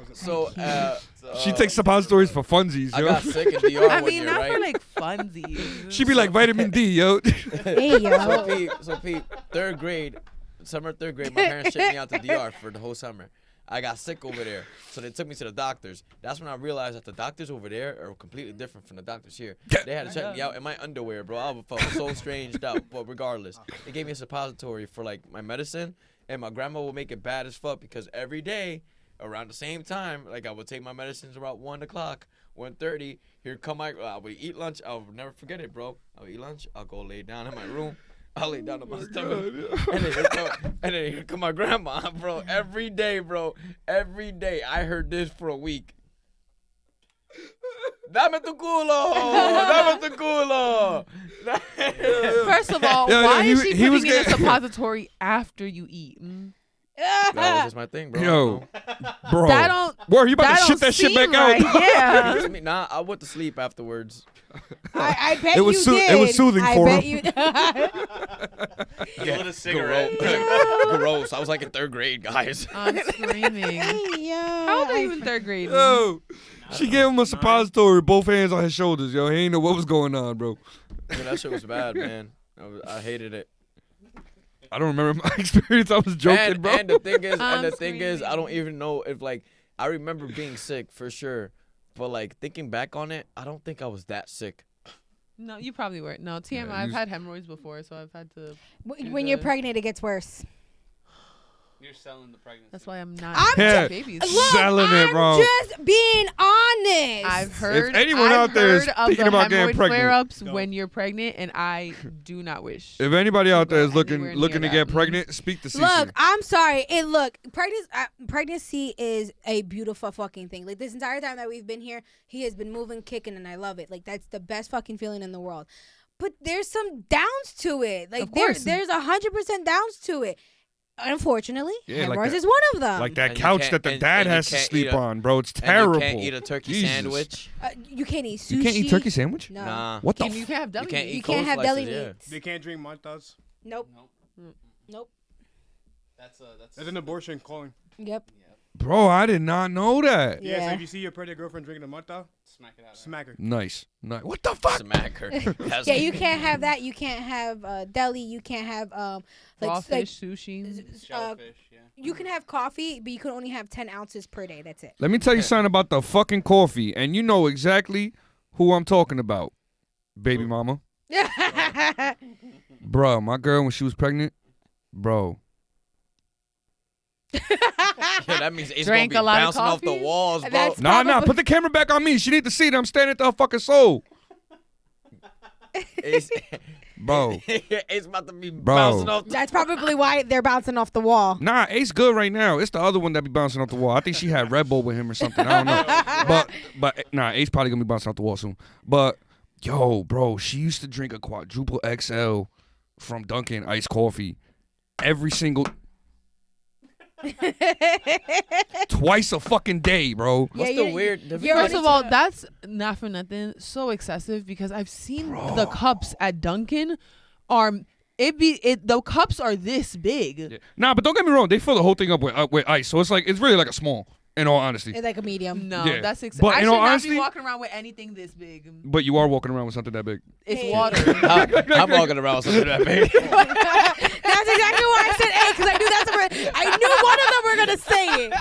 B: She takes suppositories for funsies,
C: I
B: yo.
C: got sick in DR
D: I
C: one
D: mean,
C: year,
D: not
C: right?
D: for like funsies.
B: She be like vitamin D, yo.
A: Hey, yo.
C: So Pete, third grade, summer third grade, my parents shipped me out to DR for the whole summer. I got sick over there. So they took me to the doctors. That's when I realized that the doctors over there are completely different from the doctors here. They had to check me out in my underwear, bro. I felt so stranged out. But regardless, they gave me a suppository for like my medicine, and my grandma would make it bad as fuck because every day around the same time, like I would take my medicines about 1 o'clock, 1:30. Here come I would eat lunch. I'll never forget it, bro. I'll eat lunch. I'll go lay down in my room. I'll lay down on my stomach. And then here come my grandma, bro. Every day, bro. Every day. I heard this for a week. Dame tu culo! Dame tu culo!
D: First of all, why is she putting in a suppository after you eat?
C: That was just my thing, bro.
B: Yo, bro.
D: That don't.
B: Where you about to shit that shit back
D: right.
B: out?
D: Yeah.
C: Nah, I went to sleep afterwards.
A: I bet
B: it was
A: you did.
B: It was soothing for him.
C: Yeah,
F: lit a cigarette.
C: Gross. I was like in 3rd grade, guys.
D: I'm screaming. How old are you in 3rd grade?
B: Yo, she gave him a suppository, both hands on his shoulders. Yo, he ain't know what was going on, bro.
C: Yeah, that shit was bad, man. I hated it.
B: I don't remember my experience. I was joking, bro.
C: And the thing is, I don't even know if like I remember being sick for sure, but like thinking back on it, I don't think I was that sick.
D: No, you probably weren't. No, TMI. I've had hemorrhoids before, so I've had to.
A: When you're pregnant, it gets worse.
F: You're selling the pregnancy.
D: That's why I'm not
B: Yeah.
D: babies.
A: Look,
B: Selling it, bro.
A: I'm just being honest.
D: I've heard.
B: If anyone out there is thinking about getting pregnant,
D: flare-ups when you're pregnant, and I do not wish.
B: if anybody out there is looking
D: Anywhere
B: to
D: near
B: get
D: that.
B: pregnant, speak to Ceecee.
A: Look, I'm sorry. Pregnancy is a beautiful fucking thing. Like this entire time that we've been here, he has been moving, kicking, and I love it. Like that's the best fucking feeling in the world. But there's some downs to it. Like there's 100% downs to it. Unfortunately, hemorrhoids is one of them.
B: Like that couch that the dad has to sleep on, bro. It's terrible.
C: You can't eat a turkey sandwich.
A: You can't eat sushi.
B: You can't eat turkey sandwich?
A: No.
C: Nah.
B: What the?
D: You can't have deli meat.
A: You can't have deli meats.
E: They can't drink Maltas.
A: Nope.
F: Nope.
A: Nope.
F: That's
E: an abortion calling.
A: Yep.
B: Bro, I did not know that.
E: Yeah, so
A: Yeah.
E: if you see your pregnant girlfriend drinking a Malta,
F: smack it out.
E: smack her.
B: Nice. What the fuck?
C: Smack her.
A: Yeah, you can't have that. You can't have deli. You can't have
D: Raw
A: like
D: fish, sushi.
F: Shellfish, yeah.
A: You can have coffee, but you can only have 10 ounces per day. That's it.
B: Let me tell you something about the fucking coffee, and you know exactly who I'm talking about. Baby mama. Bro, my girl, when she was pregnant, bro.
C: Yeah, that means it's
D: Drank
C: gonna be
D: a lot of
C: bouncing off the
D: coffee?
C: walls, bro.
A: That's
B: Nah, put the camera back on me. She need to see that I'm standing at her fucking soul.
C: It's,
B: Bro.
C: it's about to be bouncing off.
A: That's probably why they're bouncing off the wall.
B: Nah, Ace good right now. It's the other one that be bouncing off the wall. I think she had Red Bull with him or something. I don't know. But nah, Ace probably gonna be bouncing off the wall soon. But yo, bro, she used to drink a quadruple XL from Dunkin' iced coffee every single twice a fucking day, bro.
C: What's the weird?
D: First of all, that's not for nothing. So excessive because I've seen the cups at Dunkin' the cups are this big.
B: Yeah. Nah, but don't get me wrong. They fill the whole thing up with ice, so it's really like a small. In all honesty,
A: It's like a medium.
D: No,
B: Yeah.
D: that's excessive.
B: But
D: I
B: in
D: should
B: all
D: not
B: honesty-
D: be walking around with anything this big.
B: but you are walking around with something that big.
D: It's
A: Yeah.
D: water.
C: I'm walking around with something that big.
A: That's exactly why I said A, because I knew I knew one of them were gonna say it.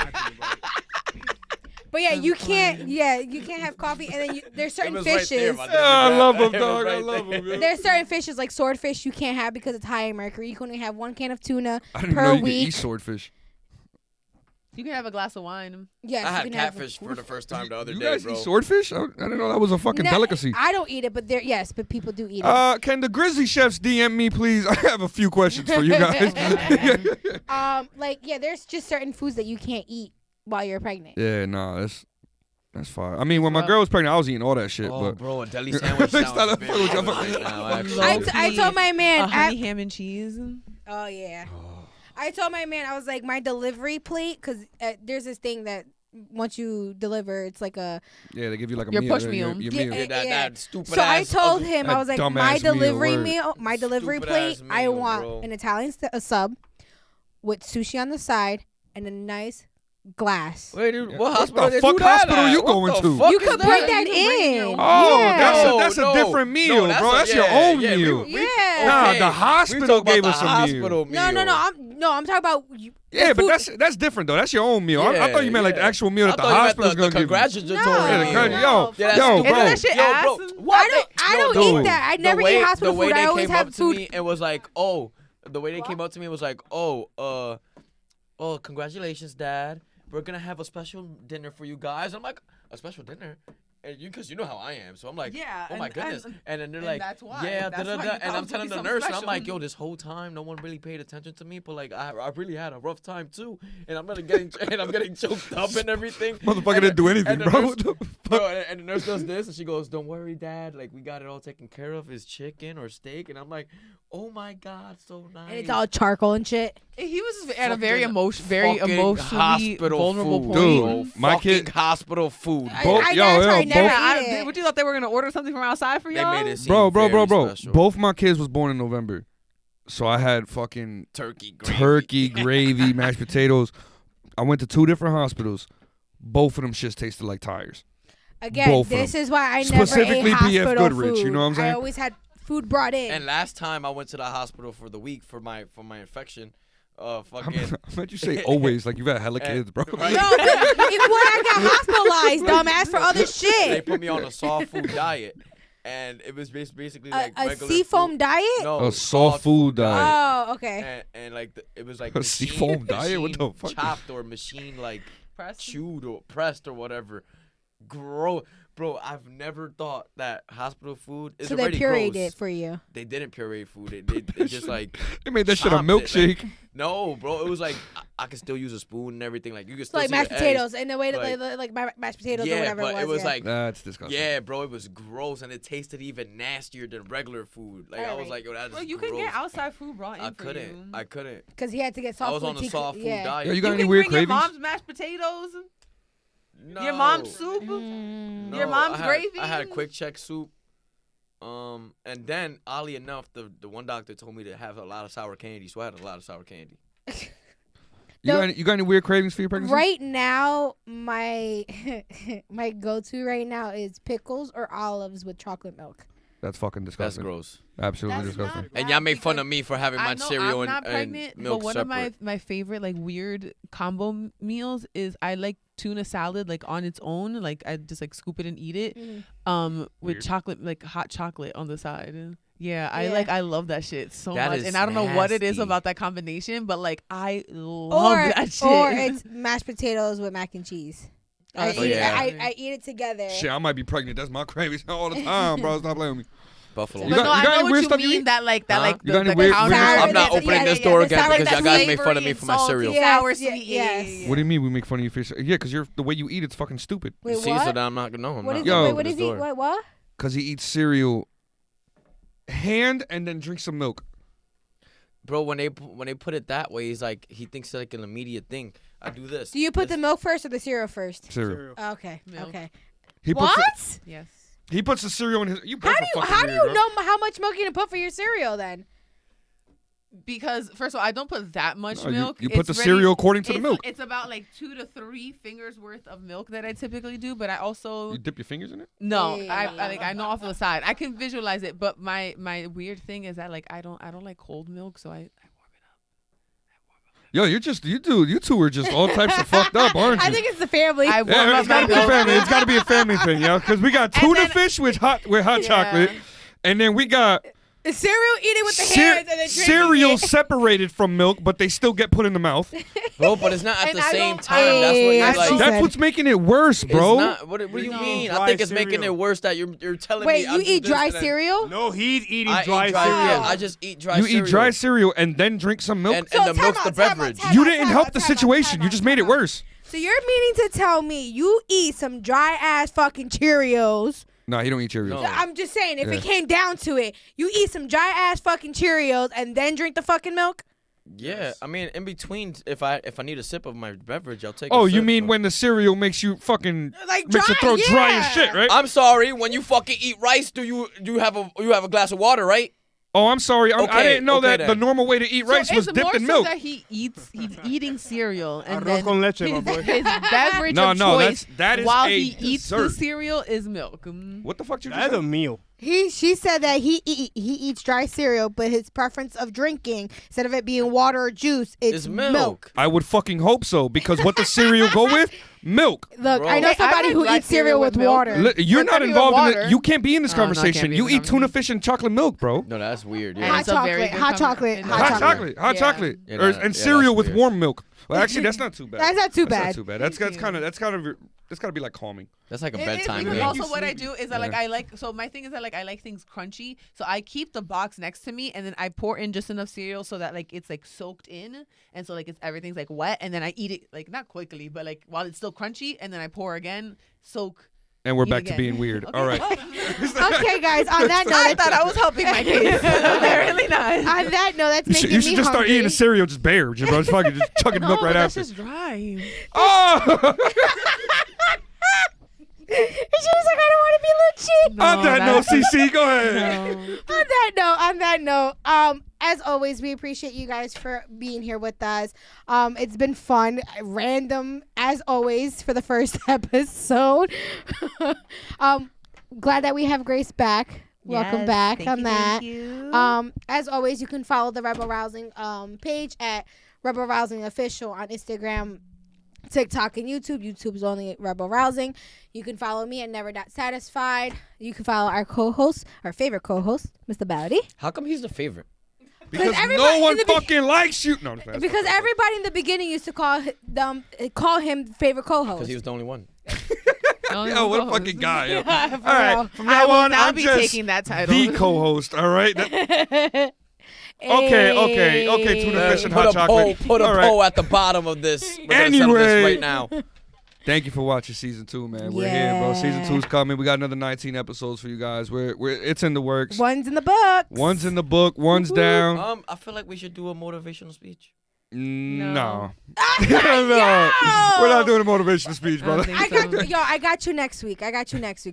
A: But yeah, you can't have coffee, and then there's certain fishes.
B: I love him, dog. I love him. Yo.
A: There's certain fishes like swordfish you can't have because it's high in mercury. You can only have 1 can of tuna
B: I didn't
A: per
B: know you
A: week.
B: could eat swordfish.
D: You can have a glass of wine.
A: Yes,
C: I
A: you
C: had
A: can
C: catfish for the first time the other
B: You
C: day,
B: guys
C: bro.
B: eat swordfish? I didn't know that was a fucking delicacy.
A: I don't eat it, but but people do eat it.
B: Can the Grizzly Chefs DM me, please? I have a few questions for you guys.
A: There's just certain foods that you can't eat while you're pregnant.
B: Yeah, nah, that's fine. I mean, when my girl was pregnant, I was eating all that shit.
C: Oh,
B: but
C: bro, a deli sandwich sounds
B: Stop
C: very
B: fucking with
C: good
B: you.
C: right now, actually.
A: I told my man.
D: honey ham and cheese.
A: Oh yeah. I told my man I was like my delivery plate because there's this thing that once you deliver it's like a
B: yeah, they give you like a
D: Your
B: meal.
D: push meal.
B: Your
A: Yeah,
B: meal.
C: That stupid
A: So I
C: ass
A: told
C: ugly-
A: him I was like
B: dumbass
A: my delivery
B: meal, word.
A: my delivery
C: Stupid
A: plate
C: ass
A: I
C: meal,
A: want
C: bro.
A: an Italian a sub with sushi on the side and a nice glass.
C: Wait, dude, what
B: hospital are you going to?
A: You could bring that in.
B: Oh, that's a different meal, bro. That's your own meal. Nah, the hospital gave us a meal.
A: No, I'm talking about.
B: Yeah, but that's different though. That's your own meal. I thought you meant like the actual meal that the hospital's gonna give you. Yo,
C: bro. What?
A: I don't eat that. I never eat hospital food. I always have food.
C: It was like, the way they came up to me was like, congratulations, Dad. We're gonna have a special dinner for you guys. I'm like, a special dinner? And because you know how I am, so I'm like, oh my goodness. And then they're like, that's why. And I'm telling the nurse, and I'm like, yo, this whole time no one really paid attention to me, but like I really had a rough time too, and I'm getting choked up and everything.
B: Motherfucker didn't do anything, bro.
C: And the nurse does this, and she goes, "Don't worry, Dad. Like we got it all taken care of. Is chicken or steak?" And I'm like, "Oh my God, so nice."
A: And it's all charcoal and shit.
D: He was at a very emotionally vulnerable point.
B: Dude, my kid
C: hospital food.
D: Would you thought they were gonna order something from outside for y'all?
C: They made it seem very special.
B: Both my kids was born in November, so I had fucking turkey gravy, mashed potatoes. I went to 2 different hospitals. Both of them shits tasted like tires.
A: Again, this is why I never ate hospital
B: Goodrich,
A: food.
B: You know what I'm saying?
A: I always had food brought in.
C: And last time I went to the hospital for the week for my infection. Fucking.
B: I meant you say always like you've had hella kids, bro.
C: Right?
A: No, it's when I got hospitalized, dumbass, for other shit.
C: They put me on a soft food diet, and it was basically like
A: a
C: regular
A: seafoam
C: food.
A: diet.
C: No,
B: a soft food diet.
A: Oh, okay.
C: And like it was like
B: a seafoam diet. What the fuck?
C: Chopped or machine like chewed or pressed or whatever. Gross. Bro, I've never thought that hospital food is already gross.
A: So they pureed it for you.
C: They didn't puree food. They just like
B: they made that shit a milkshake.
C: No, bro, it was like I could still use a spoon and everything. Like you could still
A: like
C: see
A: mashed
C: the
A: potatoes
C: eggs.
A: In the way that like mashed potatoes or whatever
C: but
A: it was.
C: Like
B: that's disgusting.
C: Yeah, bro, it was gross and it tasted even nastier than regular food. Like I was like, yo, that's
D: you couldn't get outside food brought in for you.
C: I couldn't.
A: Because he had to get soft food.
C: I was on a soft food diet.
B: Yo, you got any weird cravings?
D: Your mom's mashed potatoes.
C: No.
D: Your mom's soup?
C: No,
D: your mom's gravy?
C: I had quick check soup. And then, oddly enough, the one doctor told me to have a lot of sour candy, so I had a lot of sour candy.
B: You got any weird cravings for your pregnancy?
A: Right now, my my go-to right now is pickles or olives with chocolate milk.
B: That's fucking disgusting.
C: That's gross.
B: Absolutely disgusting.
C: And y'all make fun of me for having my cereal
D: I'm not
C: and
D: pregnant,
C: milk
D: but one
C: separate.
D: of my favorite like weird combo meals is I like tuna salad like on its own. Like I just like scoop it and eat it. With
B: Weird.
D: Chocolate, like hot chocolate on the side. Yeah, I love that shit so much. And I don't know
C: nasty.
D: what it is about that combination, but like I love that shit.
A: Or it's mashed potatoes with mac and cheese. I eat it together.
B: Shit, I might be pregnant. That's my cravings all the time, bro. Stop playing with me.
C: Buffalo.
B: You got
D: I know
B: any
D: what
B: weird
D: you
B: stuff
D: mean.
B: You eat?
D: That like
B: You got any weird-
C: I'm not opening this door again because y'all guys make fun of me for my
D: salty,
C: cereal.
D: Sour, sweet.
A: Yes.
B: What do you mean we make fun of you for your Yeah, because the way you eat it's fucking stupid.
A: Wait,
C: See,
A: what?
C: so now I'm not gonna know.
A: What is he? What?
B: Because he eats cereal hand and then drinks some milk.
C: Bro, when they put it that way, he's like he thinks it's like an immediate thing. I do this.
A: Do you put the milk first or the cereal first?
B: Cereal.
A: Okay.
D: Milk.
A: Okay.
B: What?
D: Yes.
B: He puts the cereal in his.
A: How do you know how much milk you can put for your cereal then?
D: Because first of all, I don't put that much milk.
B: You put the cereal according to the milk.
D: It's about like 2 to 3 fingers worth of milk that I typically do, but I also
B: You dip your fingers in it?
D: No, I know off to the side. I can visualize it, but my weird thing is that like I don't like cold milk, so I warm it up.
B: Yo, you two are just all types of fucked up, aren't you?
A: I think it's the family.
B: It's gotta be a family. It's gotta be a family thing, yo. Because we got tuna fish with hot chocolate, and then we got
A: cereal eating with the hands and then drinking
B: cereal
A: it.
B: separated from milk, but they still get put in the mouth.
C: Bro, but it's not at the same time. That's what you're like.
B: That's what's making it worse, bro.
C: It's not, what do you mean? I think it's making it worse that you're telling me.
A: Wait, you eat dry cereal?
E: No, he's eating
C: dry
E: cereal.
C: Yeah, I just eat dry cereal.
B: You eat dry cereal and then drink some milk?
C: And the milk's the beverage.
B: You didn't help the situation. You just made it worse.
A: So you're meaning to tell me you eat some dry ass fucking Cheerios?
B: No, he don't eat Cheerios.
C: No.
A: I'm just saying, if it came down to it, you eat some dry ass fucking Cheerios and then drink the fucking milk?
C: Yeah, I mean, in between, if I need a sip of my beverage, I'll take.
B: Oh,
C: a sip,
B: you mean when the cereal makes you fucking
A: like
B: makes your throat dry as shit, right?
C: I'm sorry. When you fucking eat rice, do you have a glass of water, right?
B: Oh, I'm sorry. I didn't know that
C: then.
B: the normal way to eat rice was dipped in milk.
D: That he's eating cereal and
E: Arroz con leche,
D: his
E: my boy.
D: beverage of choice
B: that is
D: while
B: a
D: he eats
B: dessert.
D: the cereal is milk.
B: What the fuck you just
E: That's
B: said?
E: a meal.
A: She said that he eats dry cereal, but his preference of drinking, instead of it being water or juice, it's milk.
B: I would fucking hope so, because what does cereal go with? Milk.
A: Look,
C: Bro.
A: I know somebody who eats cereal with water.
B: You're not involved in it. You can't be in this
D: Oh, no, I
B: conversation.
D: can't be
B: You
D: in
B: eat
D: this
B: tuna fish and chocolate milk, bro.
C: No, that's weird.
D: And
C: Yeah.
D: it's a very good
A: Hot chocolate.
B: Hot chocolate.
C: Yeah,
B: And cereal
C: that's
B: with
C: weird.
B: warm milk. Well, actually, that's not too bad.
A: That's not too
B: That's
A: bad.
B: not too bad. That's kind of that's got to be like calming.
C: That's like a
D: It is,
C: bedtime
D: because
C: thing.
D: also what I do is that like I like, so my thing is that like I like things crunchy, so I keep the box next to me and then I pour in just enough cereal so that like it's like soaked in, and so like everything's like wet, and then I eat it like not quickly but like while it's still crunchy, and then I pour again, soak.
B: And we're
D: Eat
B: back to
D: again.
B: being weird.
D: Okay.
B: All right.
A: Okay, guys. On that note,
D: I thought I was helping my case. Apparently not.
A: on that note, that's making
B: You should
A: me
B: just start
A: hungry.
B: eating the cereal, just bare, bro. Just fucking just chugging
D: No,
B: milk right
D: that's
B: after.
D: just dry.
B: Oh!
A: She was like, I don't want to be Luchi.
D: No,
B: On that note,
D: that's-
B: Ceecee, go ahead.
D: No.
A: On that note, as always, we appreciate you guys for being here with us. It's been fun, random as always for the first episode. Glad that we have Grace back. Welcome back on that.
D: Thank you.
A: As always, you can follow the Rebel Rousing page at Rebel Rousing Official on Instagram, TikTok, and YouTube. YouTube's only Rebel Rousing. You can follow me at Never.Satisfied. You can follow our co-host, our favorite co-host, Mr. Bowdy.
C: How come he's the favorite?
B: Because
A: everybody
B: no one
A: in the
B: fucking likes you. No, that's
A: Because
B: not-
A: everybody in the beginning used to call him favorite co-host.
C: Because he was the only one.
B: Yo, what a fucking guy. Yo.
A: Yeah, for
B: All right,
A: real.
B: from
D: I
B: now
D: will
B: on,
D: now
B: I'm
D: be
B: just
D: taking that title.
B: the co-host. All right. Okay. Tuna fish and
C: Put
B: hot
C: a
B: chocolate.
C: poll. Put a
B: All right.
C: poll at the bottom of this. We're gonna settle
B: Anyway.
C: this right now.
B: Thank you for watching season 2, man. We're here, bro. Season 2's coming. We got another 19 episodes for you guys. It's in the works.
A: One's in the book.
B: One's in the book. One's down.
C: I feel like we should do a motivational speech.
B: No.
D: No.
B: No. We're not doing a motivational speech,
D: I don't
B: brother.
D: think so.
A: I got you next week,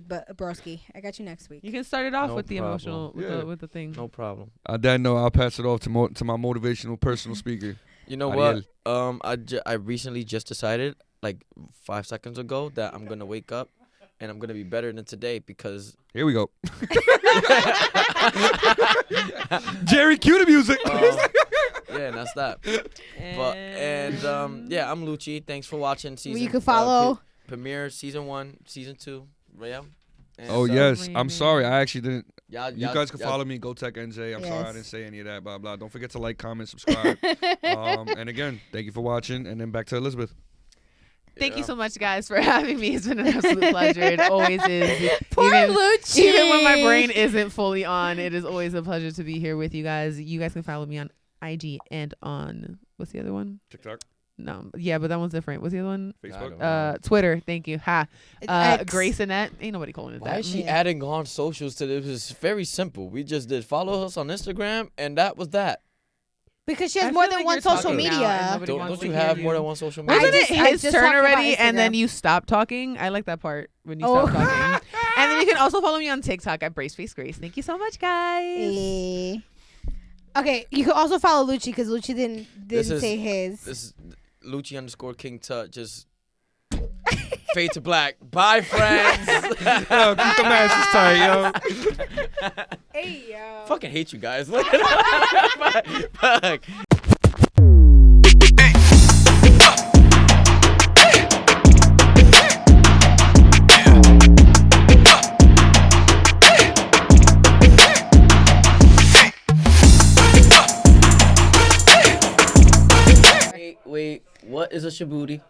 A: but broski. I got you next week.
D: You can start it off
C: No
D: with the
C: problem.
D: emotional, with the thing.
C: No problem.
B: Then no, I'll pass it off to my motivational personal speaker.
C: You know
B: Ariel.
C: what? I recently just decided, like 5 seconds ago, that I'm gonna wake up and I'm gonna be better than today because.
B: Here we go. Jerry, cue the music.
C: Yeah, and that's that. Yeah, I'm Luchi. Thanks for watching season.
A: You can follow
C: premiere season 1, season 2. Yeah. And,
B: Oh yes, I'm sorry. I actually didn't. You guys can
C: y'all-
B: follow me, GoTechNJ. I'm sorry I
A: Yes.
B: didn't say any of that. Blah blah. Don't forget to like, comment, subscribe. And again, thank you for watching. And then back to Elizabeth.
D: Thank you so much, guys, for having me. It's been an absolute pleasure. It always is.
A: Poor Luchi.
D: Even when my brain isn't fully on, it is always a pleasure to be here with you guys. You guys can follow me on IG and on, what's the other one?
B: TikTok,
D: No, yeah, but that one's different. What's the other one?
B: Facebook.
D: Twitter. Thank you. Ha.
A: X.
D: Grace Annette. Ain't nobody calling it
C: Why
D: that.
C: is she adding on socials to this? It's very simple. We just did follow us on Instagram, and that was that.
A: Because she has
D: I
A: more
D: feel
A: than
D: like
A: one
D: you're
A: social
D: talking now,
A: media.
D: and nobody
C: Don't
D: wants
C: you
D: to
C: have
D: hear
C: more
D: you.
C: than one social media?
D: Wasn't
A: just-
D: it
A: I
D: his
A: just
D: turn
A: talked about
D: already, and then
A: Instagram.
D: you stopped talking? I like that part when you
A: Oh.
D: stopped talking. And then you can also follow me on TikTok at Braceface Grace. Thank you so much, guys.
A: Eh. Okay, you can also follow Luchi because Luchi didn't say his.
C: This is Luchi_King Tut. Just fade to black. Bye, friends.
B: Yo, keep the masses tight, yo.
A: Hey yo.
C: Fucking hate you guys. Look at Fuck. Wait, what is a shabooty?